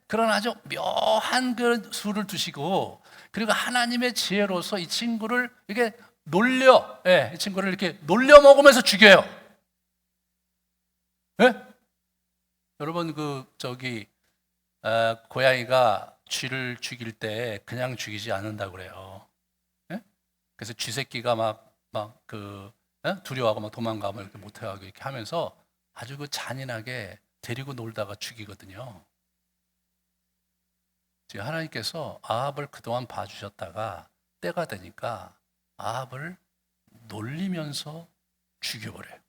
그런 아주 묘한 그 수를 두시고, 그리고 하나님의 지혜로서 이 친구를 이렇게 이 친구를 이렇게 놀려 먹으면서 죽여요. 여러분 고양이가 쥐를 죽일 때 그냥 죽이지 않는다고 그래요. 그래서 쥐새끼가 두려워하고 막 도망가면 이렇게 못해가고 이렇게 하면서 아주 그 잔인하게 데리고 놀다가 죽이거든요. 지금 하나님께서 아합을 그동안 봐주셨다가 때가 되니까 아합을 놀리면서 죽여버려요.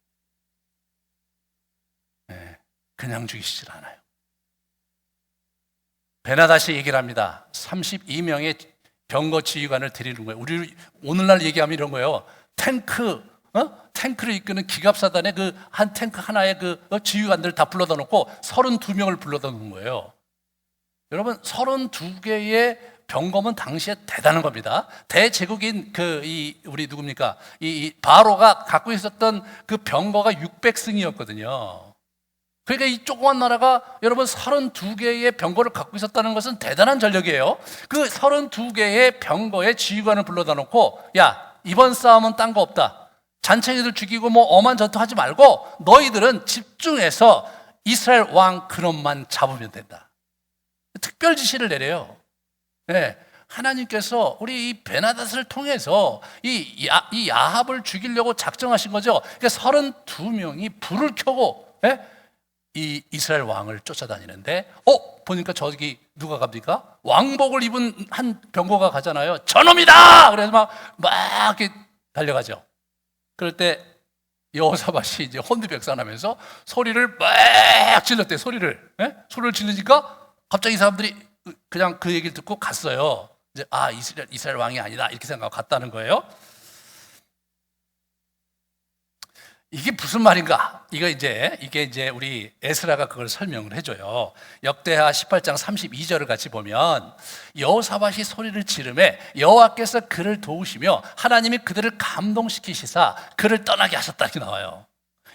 그냥 죽이시질 않아요. 베나다시 얘기를 합니다. 32명의 병거 지휘관을 데리는 거예요. 우리 오늘날 얘기하면 이런 거예요. 탱크를 이끄는 기갑사단의 그 한 탱크 하나의 그 지휘관들을 다 불러다 놓고 32명을 불러다 놓은 거예요. 여러분, 32개의 병거면 당시에 대단한 겁니다. 대제국인 우리 누굽니까? 이 바로가 갖고 있었던 그 병거가 600승이었거든요. 그러니까 이 조그만 나라가 여러분 32개의 병거를 갖고 있었다는 것은 대단한 전력이에요. 그 32개의 병거의 지휘관을 불러다 놓고, 야, 이번 싸움은 딴 거 없다. 잔챙이들 죽이고 뭐 엄한 전투하지 말고 너희들은 집중해서 이스라엘 왕 그놈만 잡으면 된다. 특별 지시를 내려요. 하나님께서 우리 이 베나닷을 통해서 이 아합을 죽이려고 작정하신 거죠. 그러니까 32명이 불을 켜고 이 이스라엘 왕을 쫓아다니는데 보니까 저기 누가 갑니까? 왕복을 입은 한 병거가 가잖아요. 저놈이다! 그래서 막 이렇게 달려가죠. 그럴 때 여호사밧이 이제 혼비백산하면서 소리를 막 질렀대요. 소리를 지르니까 갑자기 이 사람들이 그냥 그 얘기를 듣고 갔어요. 이제 이스라엘 왕이 아니다 이렇게 생각하고 갔다는 거예요. 이게 무슨 말인가? 이게 이제 우리 에스라가 그걸 설명을 해줘요. 역대하 18장 32절을 같이 보면 여호사밧이 소리를 지르매 여호와께서 그를 도우시며 하나님이 그들을 감동시키시사 그를 떠나게 하셨다 이렇게 나와요.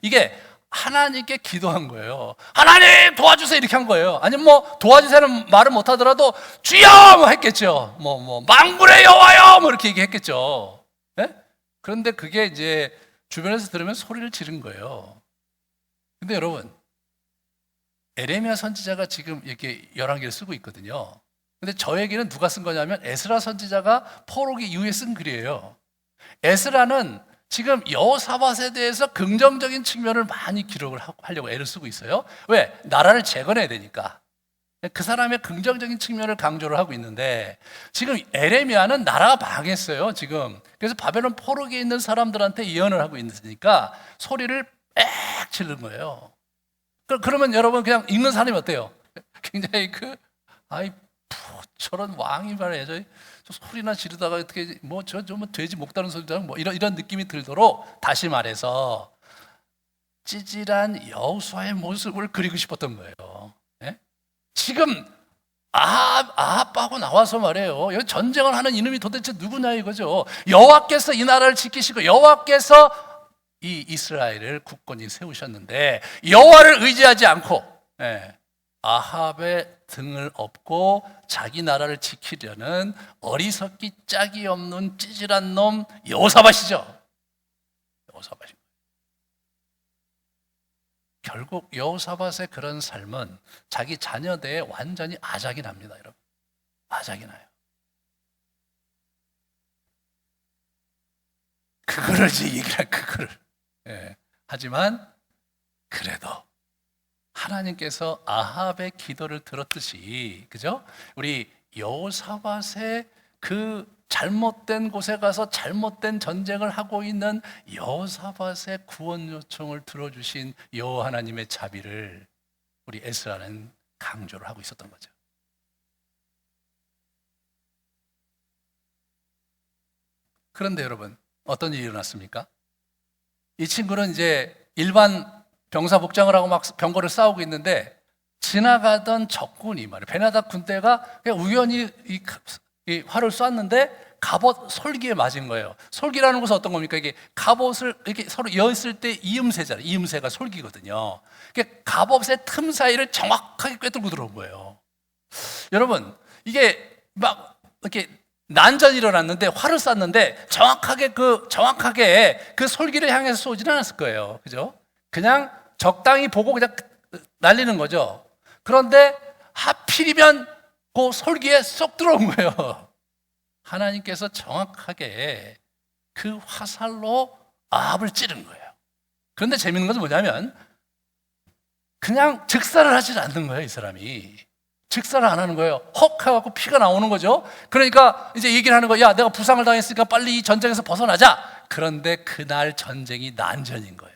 이게 하나님께 기도한 거예요. 하나님 도와주세요 이렇게 한 거예요. 아니면 뭐 도와주세요는 말을 못하더라도 주여 뭐 했겠죠. 만군의 여호와여 뭐 이렇게 얘기했겠죠. 그런데 그게 이제 주변에서 들으면 소리를 지른 거예요. 근데 여러분, 에레미야 선지자가 지금 이렇게 11개를 쓰고 있거든요. 근데 저에게는 누가 쓴 거냐면 에스라 선지자가 포로기 이후에 쓴 글이에요. 에스라는 지금 여호사밧에 대해서 긍정적인 측면을 많이 기록을 하려고 애를 쓰고 있어요. 왜? 나라를 재건해야 되니까. 그 사람의 긍정적인 측면을 강조를 하고 있는데 지금 에레미야는 나라가 망했어요. 지금. 그래서 바벨론 포로기에 있는 사람들한테 예언을 하고 있으니까 소리를 빽 지르는 거예요. 그러면 여러분 그냥 읽는 사람이 어때요? 굉장히 저런 왕이 말이에요. 저 소리나 지르다가 어떻게 저 돼지 목 다는 소리랑 이런 느낌이 들도록, 다시 말해서 찌질한 여호수아의 모습을 그리고 싶었던 거예요. 지금 아합하고 나와서 말해요. 여기 전쟁을 하는 이놈이 도대체 누구냐 이거죠. 여호와께서 이 나라를 지키시고 여호와께서 이 이스라엘을 굳건히 세우셨는데 여호와를 의지하지 않고 아합의 등을 업고 자기 나라를 지키려는 어리석기 짝이 없는 찌질한 놈 여호사밧이죠. 여호사밧이. 결국 여호사밧의 그런 삶은 자기 자녀대에 완전히 아작이 납니다, 여러분. 아작이 나요. 그거를 이제 얘기를 그거를. 하지만 그래도 하나님께서 아합의 기도를 들었듯이, 그죠? 우리 여호사밧의 그 잘못된 곳에 가서 잘못된 전쟁을 하고 있는 여호사밧의 구원 요청을 들어주신 여호와 하나님의 자비를 우리 에스라는 강조를 하고 있었던 거죠. 그런데 여러분, 어떤 일이 일어났습니까? 이 친구는 이제 일반 병사 복장을 하고 막 병거를 싸우고 있는데 지나가던 적군이 말이에요. 베나닥 군대가 그냥 우연히 이 활을 쐈는데 갑옷 솔기에 맞은 거예요. 솔기라는 것은 어떤 겁니까? 이게 갑옷을 이렇게 서로 여었을 때 이음새잖아요. 이음새가 솔기거든요. 갑옷의 틈 사이를 정확하게 꿰뚫고 들어온 거예요. 여러분, 이게 막 이렇게 난전이 일어났는데 활을 쐈는데 정확하게 그 솔기를 향해서 쏘지는 않았을 거예요. 그죠? 그냥 적당히 보고 그냥 날리는 거죠. 그런데 하필이면 그 솔기에 쏙 들어온 거예요. 하나님께서 정확하게 그 화살로 아합을 찌른 거예요. 그런데 재밌는 것은 뭐냐면 그냥 즉사를 하지 않는 거예요. 이 사람이 즉사를 안 하는 거예요. 헉 해갖고 피가 나오는 거죠. 그러니까 이제 얘기를 하는 거예요. 야, 내가 부상을 당했으니까 빨리 이 전쟁에서 벗어나자. 그런데 그날 전쟁이 난전인 거예요.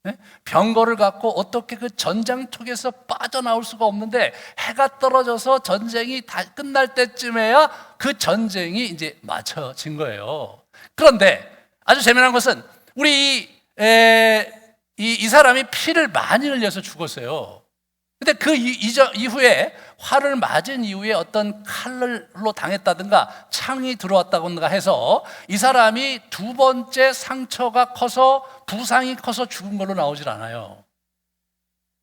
네? 병거를 갖고 어떻게 그 전장통에서 빠져나올 수가 없는데 해가 떨어져서 전쟁이 다 끝날 때쯤에야 그 전쟁이 이제 맞춰진 거예요. 그런데 아주 재미난 것은 우리 이 사람이 피를 많이 흘려서 죽었어요. 근데 그 이후에 활을 맞은 이후에 어떤 칼로 당했다든가 창이 들어왔다든가 해서 이 사람이 두 번째 상처가 커서 부상이 커서 죽은 걸로 나오질 않아요.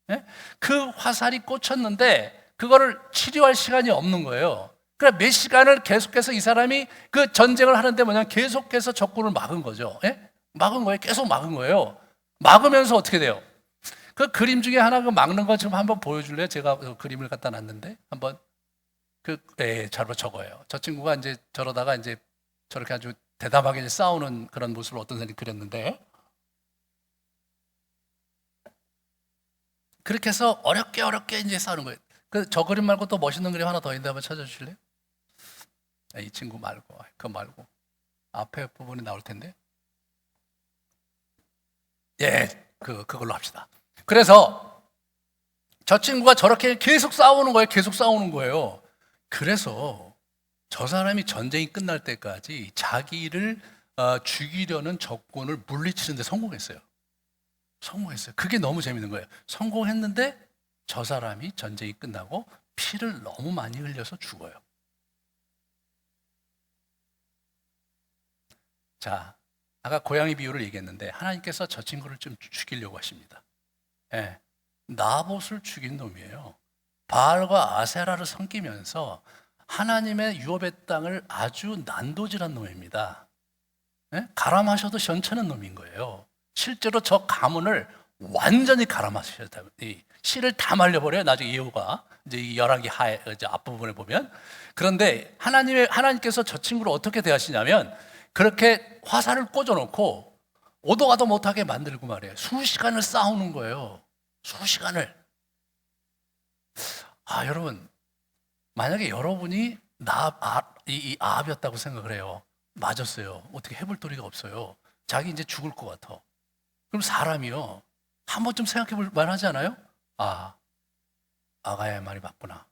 네? 그 화살이 꽂혔는데 그거를 치료할 시간이 없는 거예요. 그러니까 몇 시간을 계속해서 이 사람이 그 전쟁을 하는데 뭐냐면 계속해서 적군을 막은 거죠. 네? 막은 거예요. 계속 막은 거예요. 막으면서 어떻게 돼요? 그 그림 중에 하나 그 막는 거 좀 한번 보여줄래요? 제가 그 그림을 갖다 놨는데 한번 잘 적어요. 저 친구가 이제 저러다가 이제 저렇게 아주 대담하게 이제 싸우는 그런 모습을 어떤 사람이 그렸는데 그렇게 해서 어렵게 이제 싸우는 거예요. 저 그림 말고 또 멋있는 그림 하나 더 있는데 한번 찾아주실래요? 이 친구 말고 그거 말고 앞에 부분이 나올 텐데 그걸로 합시다. 그래서 저 친구가 저렇게 계속 싸우는 거예요. 그래서 저 사람이 전쟁이 끝날 때까지 자기를 죽이려는 적군을 물리치는 데 성공했어요. 그게 너무 재밌는 거예요. 성공했는데 저 사람이 전쟁이 끝나고 피를 너무 많이 흘려서 죽어요. 자, 아까 고양이 비유를 얘기했는데 하나님께서 저 친구를 좀 죽이려고 하십니다. 예, 나봇을 죽인 놈이에요. 바알과 아세라를 섬기면서 하나님의 유업의 땅을 아주 난도질한 놈입니다. 예? 가라마셔도 시원찮은 놈인 거예요. 실제로 저 가문을 완전히 가라마셨다. 씨를 다 말려버려요. 나중에 예후가 이제 이 열왕기 하에 이제 앞부분에 보면. 그런데 하나님께서 저 친구를 어떻게 대하시냐면 그렇게 화살을 꽂아놓고 오도 가도 못하게 만들고 말이에요. 수시간을 싸우는 거예요. 수시간을. 여러분, 만약에 여러분이 이 아합이었다고 생각을 해요. 맞았어요. 어떻게 해볼 도리가 없어요. 자기 이제 죽을 것 같아. 그럼 사람이요. 한 번쯤 생각해 볼 만하지 않아요? 아가야의 말이 맞구나.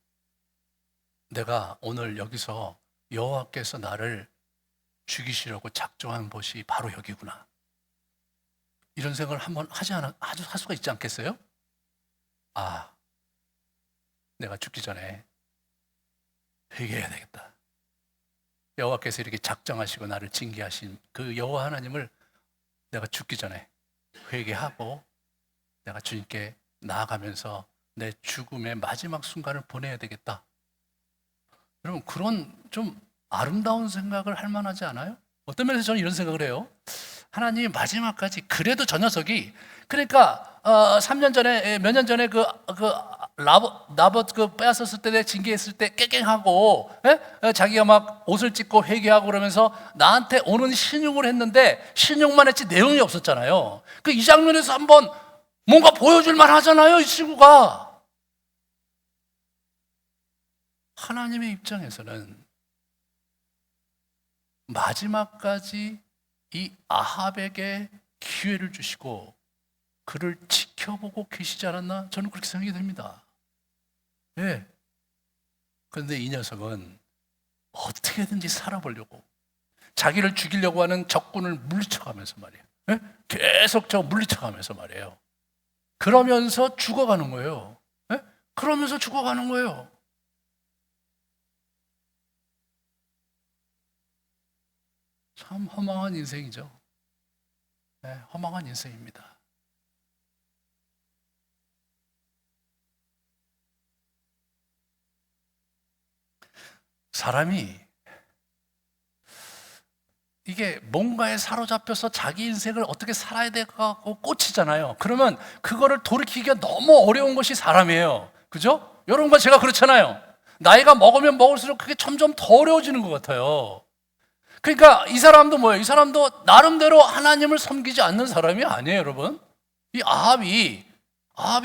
내가 오늘 여기서 여호와께서 나를 죽이시려고 작정한 곳이 바로 여기구나. 이런 생각을 한번 할 수가 있지 않겠어요? 내가 죽기 전에 회개해야 되겠다. 여호와께서 이렇게 작정하시고 나를 징계하신 그 여호와 하나님을 내가 죽기 전에 회개하고 내가 주님께 나아가면서 내 죽음의 마지막 순간을 보내야 되겠다. 여러분, 그런 좀 아름다운 생각을 할 만하지 않아요? 어떤 면에서 저는 이런 생각을 해요. 하나님이 마지막까지 그래도 저 녀석이 그러니까 3년 전에 몇 년 전에 나봇 빼앗았을 때 징계했을 때 깨갱하고 자기가 막 옷을 찢고 회개하고 그러면서 나한테 오는 신용을 했는데 신용만 했지 내용이 없었잖아요. 이 장면에서 한번 뭔가 보여줄 만하잖아요. 이 친구가. 하나님의 입장에서는 마지막까지 이 아합에게 기회를 주시고 그를 지켜보고 계시지 않았나? 저는 그렇게 생각이 됩니다. 예. 그런데 이 녀석은 어떻게든지 살아보려고 자기를 죽이려고 하는 적군을 물리쳐가면서 말이에요. 예? 계속 물리쳐가면서 말이에요. 그러면서 죽어가는 거예요. 예? 그러면서 죽어가는 거예요. 참 허망한 인생이죠. 네, 허망한 인생입니다. 사람이 이게 뭔가에 사로잡혀서 자기 인생을 어떻게 살아야 될까 꽂히잖아요. 그러면 그거를 돌이키기가 너무 어려운 것이 사람이에요. 그죠? 여러분과 제가 그렇잖아요. 나이가 먹으면 먹을수록 그게 점점 더 어려워지는 것 같아요. 그러니까 이 사람도 뭐예요? 이 사람도 나름대로 하나님을 섬기지 않는 사람이 아니에요, 여러분. 이 아합이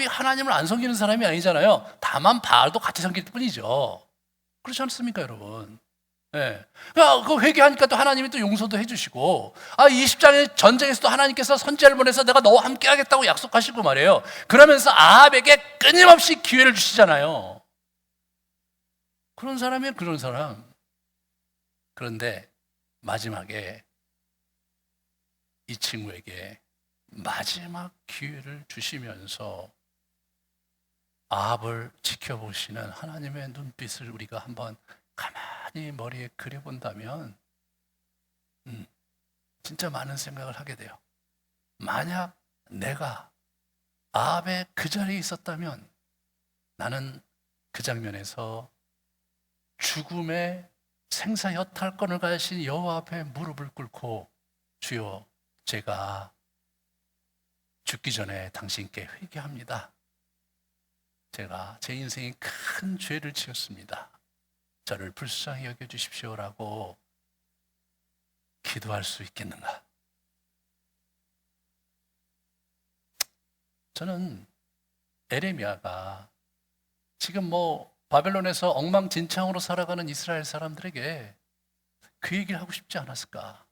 하나님을 안 섬기는 사람이 아니잖아요. 다만 바알도 같이 섬길 뿐이죠. 그렇지 않습니까, 여러분? 예. 그 회개하니까 또 하나님이 또 용서도 해주시고, 20장의 전쟁에서도 하나님께서 선지자를 보내서 내가 너와 함께 하겠다고 약속하시고 말이에요. 그러면서 아합에게 끊임없이 기회를 주시잖아요. 그런 사람이에요, 그런 사람. 그런데 마지막에 이 친구에게 마지막 기회를 주시면서 아합을 지켜보시는 하나님의 눈빛을 우리가 한번 가만히 머리에 그려본다면 진짜 많은 생각을 하게 돼요. 만약 내가 아합의 그 자리에 있었다면 나는 그 장면에서 죽음의 생사여탈권을 가지신 여호와 앞에 무릎을 꿇고 주여, 제가 죽기 전에 당신께 회개합니다. 제가 제 인생에 큰 죄를 지었습니다. 저를 불쌍히 여겨주십시오라고 기도할 수 있겠는가? 저는 에레미야가 지금 바벨론에서 엉망진창으로 살아가는 이스라엘 사람들에게 그 얘기를 하고 싶지 않았을까?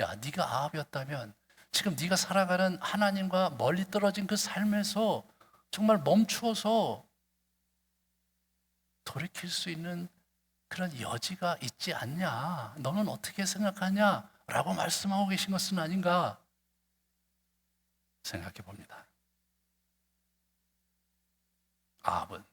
야, 네가 아합이었다면 지금 네가 살아가는 하나님과 멀리 떨어진 그 삶에서 정말 멈추어서 돌이킬 수 있는 그런 여지가 있지 않냐? 너는 어떻게 생각하냐? 라고 말씀하고 계신 것은 아닌가 생각해 봅니다. 아합은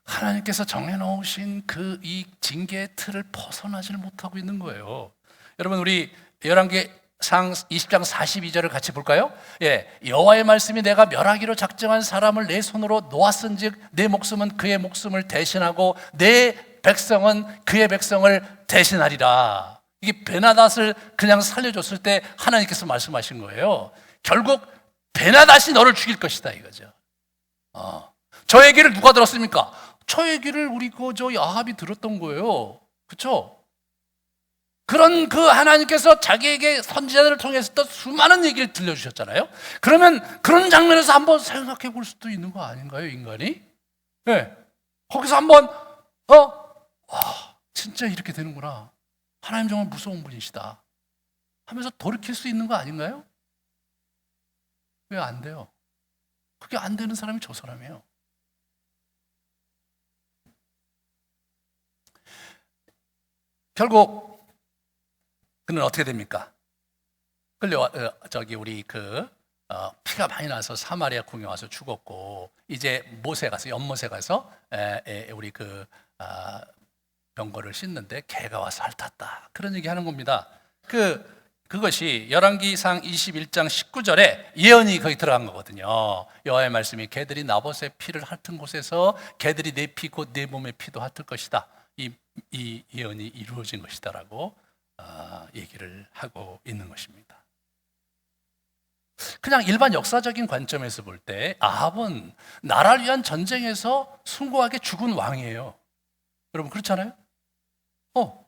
하나님께서 정해놓으신 이 징계의 틀을 벗어나지를 못하고 있는 거예요. 여러분, 우리 열왕기상 20장 42절을 같이 볼까요? 예, 여호와의 말씀이 내가 멸하기로 작정한 사람을 내 손으로 놓았은즉 내 목숨은 그의 목숨을 대신하고 내 백성은 그의 백성을 대신하리라. 이게 베나닷을 그냥 살려줬을 때 하나님께서 말씀하신 거예요. 결국 베나닷이 너를 죽일 것이다 이거죠. 저 얘기를 누가 들었습니까? 저 얘기를 우리 아합이 들었던 거예요. 그렇죠? 그런 하나님께서 자기에게 선지자들을 통해서 또 수많은 얘기를 들려주셨잖아요. 그러면 그런 장면에서 한번 생각해 볼 수도 있는 거 아닌가요, 인간이? 네. 거기서 한번 진짜 이렇게 되는구나. 하나님 정말 무서운 분이시다 하면서 돌이킬 수 있는 거 아닌가요? 왜 안 돼요? 그게 안 되는 사람이 저 사람이에요. 결국 그는 어떻게 됩니까? 우리 피가 많이 나서 사마리아 궁에 와서 죽었고, 이제 연못에 가서 우리 병거를 씻는데 개가 와서 핥았다. 그런 얘기 하는 겁니다. 그것이 열왕기상 21장 19절에 예언이 거기 들어간 거거든요. 여호와의 말씀이 개들이 나봇의 피를 핥은 곳에서 개들이 내 피 곧 내 몸의 피도 핥을 것이다. 이 예언이 이루어진 것이다라고 얘기를 하고 있는 것입니다. 그냥 일반 역사적인 관점에서 볼 때 아합은 나라를 위한 전쟁에서 숭고하게 죽은 왕이에요. 여러분 그렇잖아요?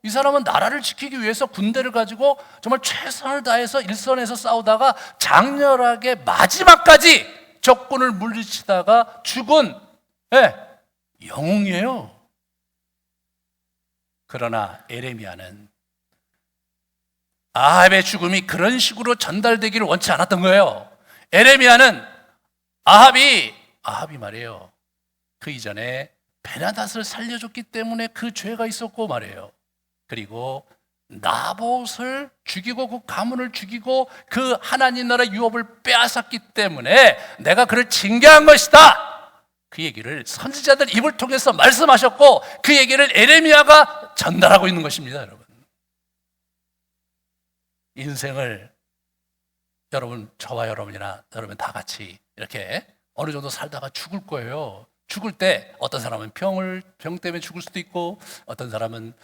이 사람은 나라를 지키기 위해서 군대를 가지고 정말 최선을 다해서 일선에서 싸우다가 장렬하게 마지막까지 적군을 물리치다가 죽은 영웅이에요. 그러나 에레미야는 아합의 죽음이 그런 식으로 전달되기를 원치 않았던 거예요. 에레미야는 아합이 말이에요. 그 이전에 베나닷을 살려줬기 때문에 그 죄가 있었고 말이에요. 그리고 나봇을 죽이고 그 가문을 죽이고 그 하나님 나라 유업을 빼앗았기 때문에 내가 그를 징계한 것이다. 그 얘기를 선지자들 입을 통해서 말씀하셨고 그 얘기를 에레미야가 전달하고 있는 것입니다. 여러분, 인생을 여러분, 저와 여러분이나 여러분 다 같이 이렇게 어느 정도 살다가 죽을 거예요. 죽을 때 어떤 사람은 병 때문에 죽을 수도 있고 어떤 사람은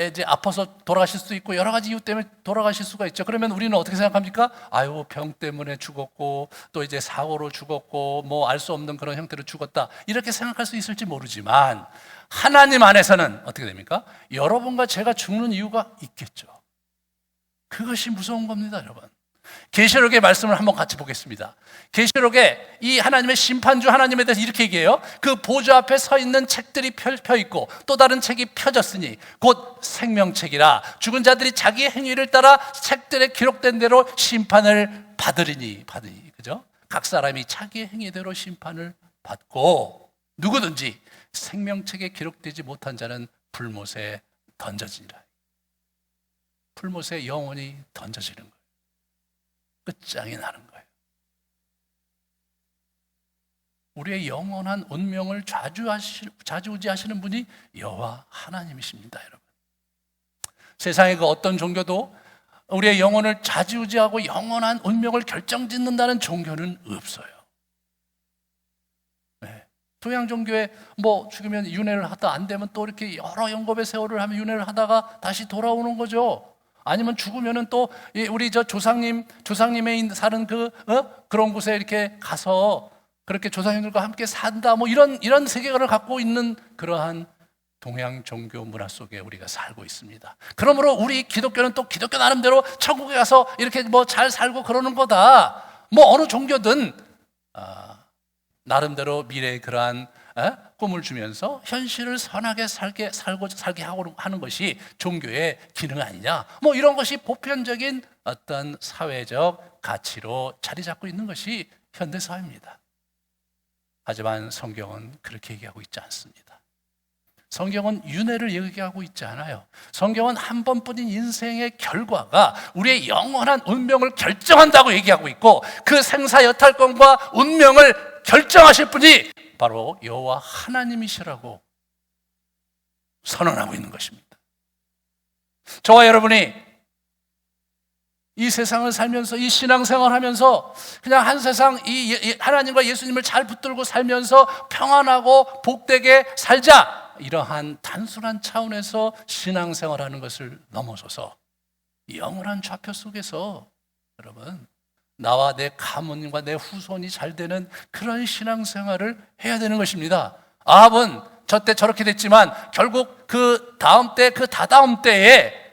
이제 아파서 돌아가실 수도 있고 여러 가지 이유 때문에 돌아가실 수가 있죠. 그러면 우리는 어떻게 생각합니까? 아유, 병 때문에 죽었고 또 이제 사고로 죽었고 뭐 알 수 없는 그런 형태로 죽었다, 이렇게 생각할 수 있을지 모르지만 하나님 안에서는 어떻게 됩니까? 여러분과 제가 죽는 이유가 있겠죠. 그것이 무서운 겁니다, 여러분. 계시록의 말씀을 한번 같이 보겠습니다. 계시록에 이 하나님의 심판주 하나님에 대해서 이렇게 얘기해요. 그 보좌 앞에 서 있는 책들이 펴 있고 또 다른 책이 펴졌으니 곧 생명책이라 죽은 자들이 자기의 행위를 따라 책들에 기록된 대로 심판을 받으리니. 그죠? 각 사람이 자기의 행위대로 심판을 받고 누구든지 생명책에 기록되지 못한 자는 불못에 던져지니라. 불못에 영원히 던져지는 거예요. 끝장이 나는 거예요. 우리의 영원한 운명을 좌지우지하시는 분이 여호와 하나님이십니다, 여러분. 세상의 그 어떤 종교도 우리의 영혼을 좌지우지하고 영원한 운명을 결정짓는다는 종교는 없어요. 네. 동양 종교에 뭐 죽으면 윤회를 하다 안 되면 또 이렇게 여러 영겁의 세월을 하면 윤회를 하다가 다시 돌아오는 거죠. 아니면 죽으면은 또 우리 저 조상님의 사는 그런 곳에 이렇게 가서 그렇게 조상님들과 함께 산다, 뭐 이런 세계관을 갖고 있는 그러한 동양 종교 문화 속에 우리가 살고 있습니다. 그러므로 우리 기독교는 또 기독교 나름대로 천국에 가서 이렇게 뭐 잘 살고 그러는 거다. 뭐 어느 종교든 나름대로 미래의 그러한 꿈을 주면서 현실을 선하게 살게 하고 하는 것이 종교의 기능 아니냐, 뭐 이런 것이 보편적인 어떤 사회적 가치로 자리 잡고 있는 것이 현대 사회입니다. 하지만 성경은 그렇게 얘기하고 있지 않습니다. 성경은 윤회를 얘기하고 있지 않아요. 성경은 한 번뿐인 인생의 결과가 우리의 영원한 운명을 결정한다고 얘기하고 있고 그 생사여탈권과 운명을 결정하실 분이 바로 여호와 하나님이시라고 선언하고 있는 것입니다. 저와 여러분이 이 세상을 살면서 이 신앙생활을 하면서 그냥 한 세상 이 하나님과 예수님을 잘 붙들고 살면서 평안하고 복되게 살자, 이러한 단순한 차원에서 신앙생활하는 것을 넘어서서 영원한 좌표 속에서 여러분 나와 내 가문과 내 후손이 잘 되는 그런 신앙생활을 해야 되는 것입니다. 아합은 저때 저렇게 됐지만 결국 그 다음 때, 그 다다음 때에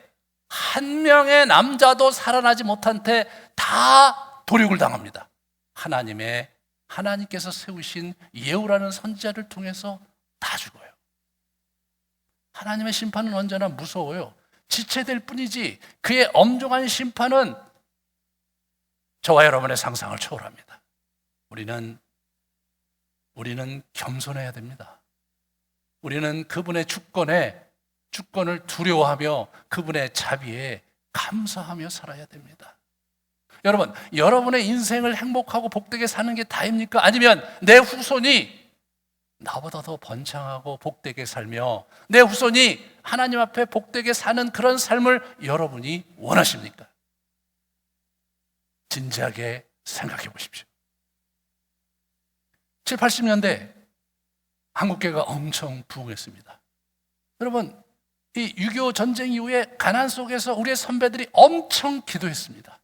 한 명의 남자도 살아나지 못한 채 다 도륙을 당합니다. 하나님께서 세우신 예후라는 선지자를 통해서 다 죽어요. 하나님의 심판은 언제나 무서워요. 지체될 뿐이지 그의 엄중한 심판은 저와 여러분의 상상을 초월합니다. 우리는 겸손해야 됩니다. 우리는 그분의 주권을 두려워하며 그분의 자비에 감사하며 살아야 됩니다. 여러분, 여러분의 인생을 행복하고 복되게 사는 게 다입니까? 아니면 내 후손이 나보다 더 번창하고 복되게 살며 내 후손이 하나님 앞에 복되게 사는 그런 삶을 여러분이 원하십니까? 진지하게 생각해 보십시오. 7, 80년대 한국교회가 엄청 부흥했습니다. 여러분, 이 6.25 전쟁 이후에 가난 속에서 우리의 선배들이 엄청 기도했습니다.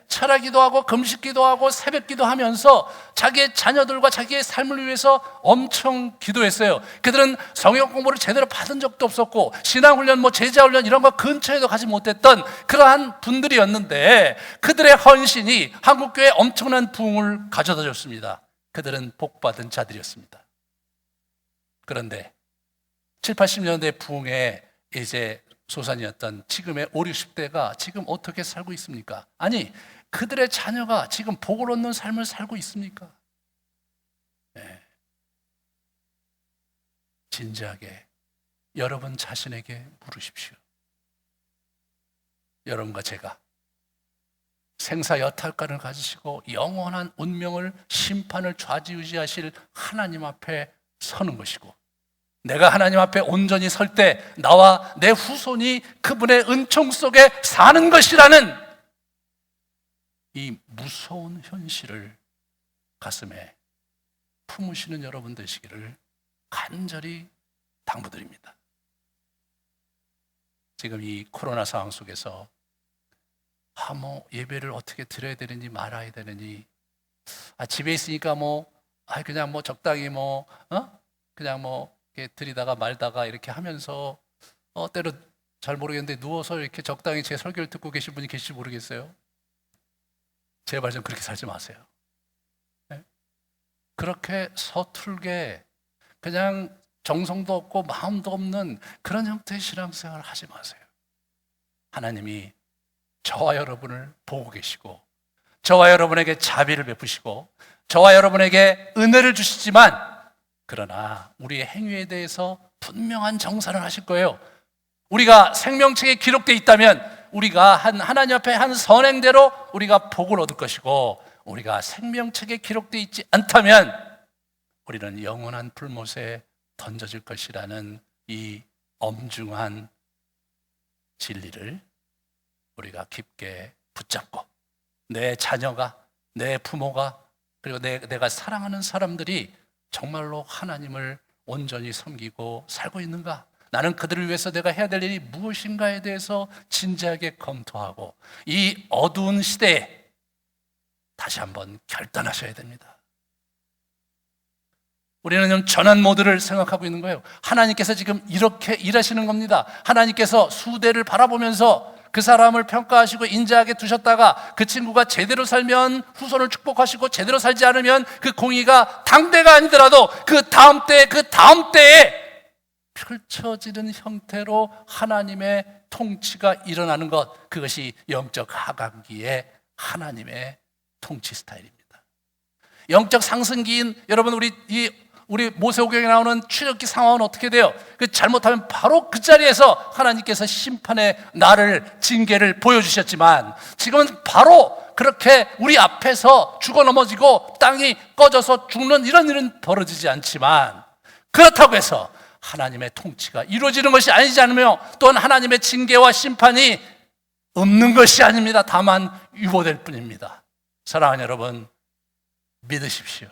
철야기도 하고 금식기도 하고 새벽기도 하면서 자기의 자녀들과 자기의 삶을 위해서 엄청 기도했어요. 그들은 성경 공부를 제대로 받은 적도 없었고 신앙훈련, 제자훈련 이런 거 근처에도 가지 못했던 그러한 분들이었는데 그들의 헌신이 한국교회에 엄청난 부흥을 가져다 줬습니다. 그들은 복받은 자들이었습니다. 그런데 7, 80년대 부흥에 이제 소산이었던 지금의 5, 60대가 지금 어떻게 살고 있습니까? 아니, 그들의 자녀가 지금 복을 얻는 삶을 살고 있습니까? 네. 진지하게 여러분 자신에게 물으십시오. 여러분과 제가 생사여탈권을 가지시고 영원한 운명을, 심판을 좌지우지하실 하나님 앞에 서는 것이고, 내가 하나님 앞에 온전히 설 때 나와 내 후손이 그분의 은총 속에 사는 것이라는 이 무서운 현실을 가슴에 품으시는 여러분 되시기를 간절히 당부드립니다. 지금 이 코로나 상황 속에서 예배를 어떻게 드려야 되는지 말아야 되는지, 집에 있으니까 그냥 적당히 그냥 이렇게 드리다가 말다가 이렇게 하면서 때로 잘 모르겠는데 누워서 이렇게 적당히 제 설교를 듣고 계신 분이 계실지 모르겠어요. 제발 좀 그렇게 살지 마세요. 네? 그렇게 서툴게 그냥 정성도 없고 마음도 없는 그런 형태의 신앙생활을 하지 마세요. 하나님이 저와 여러분을 보고 계시고, 저와 여러분에게 자비를 베푸시고, 저와 여러분에게 은혜를 주시지만, 그러나 우리의 행위에 대해서 분명한 정산을 하실 거예요. 우리가 생명책에 기록되어 있다면 우리가 하나님 앞에 한 선행대로 우리가 복을 얻을 것이고, 우리가 생명책에 기록되어 있지 않다면 우리는 영원한 불못에 던져질 것이라는 이 엄중한 진리를 우리가 깊게 붙잡고, 내 자녀가, 내 부모가, 그리고 내가 사랑하는 사람들이 정말로 하나님을 온전히 섬기고 살고 있는가? 나는 그들을 위해서 내가 해야 될 일이 무엇인가에 대해서 진지하게 검토하고 이 어두운 시대에 다시 한번 결단하셔야 됩니다. 우리는 좀 전환 모드를 생각하고 있는 거예요. 하나님께서 지금 이렇게 일하시는 겁니다. 하나님께서 수대를 바라보면서 그 사람을 평가하시고 인자하게 두셨다가 그 친구가 제대로 살면 후손을 축복하시고, 제대로 살지 않으면 그 공의가 당대가 아니더라도 그 다음 때에 펼쳐지는 형태로 하나님의 통치가 일어나는 것, 그것이 영적 하강기의 하나님의 통치 스타일입니다. 영적 상승기인 여러분, 우리 모세오경에 나오는 출애굽기 상황은 어떻게 돼요? 잘못하면 바로 그 자리에서 하나님께서 심판의 날을, 징계를 보여주셨지만, 지금은 바로 그렇게 우리 앞에서 죽어 넘어지고 땅이 꺼져서 죽는 이런 일은 벌어지지 않지만, 그렇다고 해서 하나님의 통치가 이루어지는 것이 아니지 않으며, 또한 하나님의 징계와 심판이 없는 것이 아닙니다. 다만 유보될 뿐입니다. 사랑하는 여러분, 믿으십시오.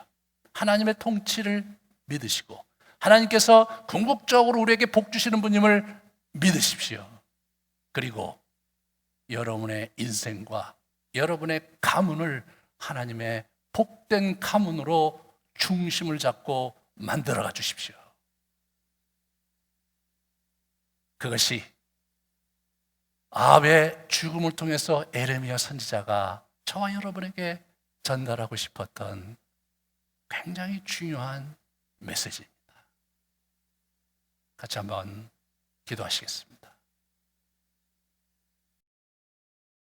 하나님의 통치를 믿으시고, 하나님께서 궁극적으로 우리에게 복 주시는 분임을 믿으십시오. 그리고 여러분의 인생과 여러분의 가문을 하나님의 복된 가문으로 중심을 잡고 만들어가 주십시오. 그것이 아합의 죽음을 통해서 에레미야 선지자가 저와 여러분에게 전달하고 싶었던 굉장히 중요한 메시지입니다. 같이 한번 기도하시겠습니다.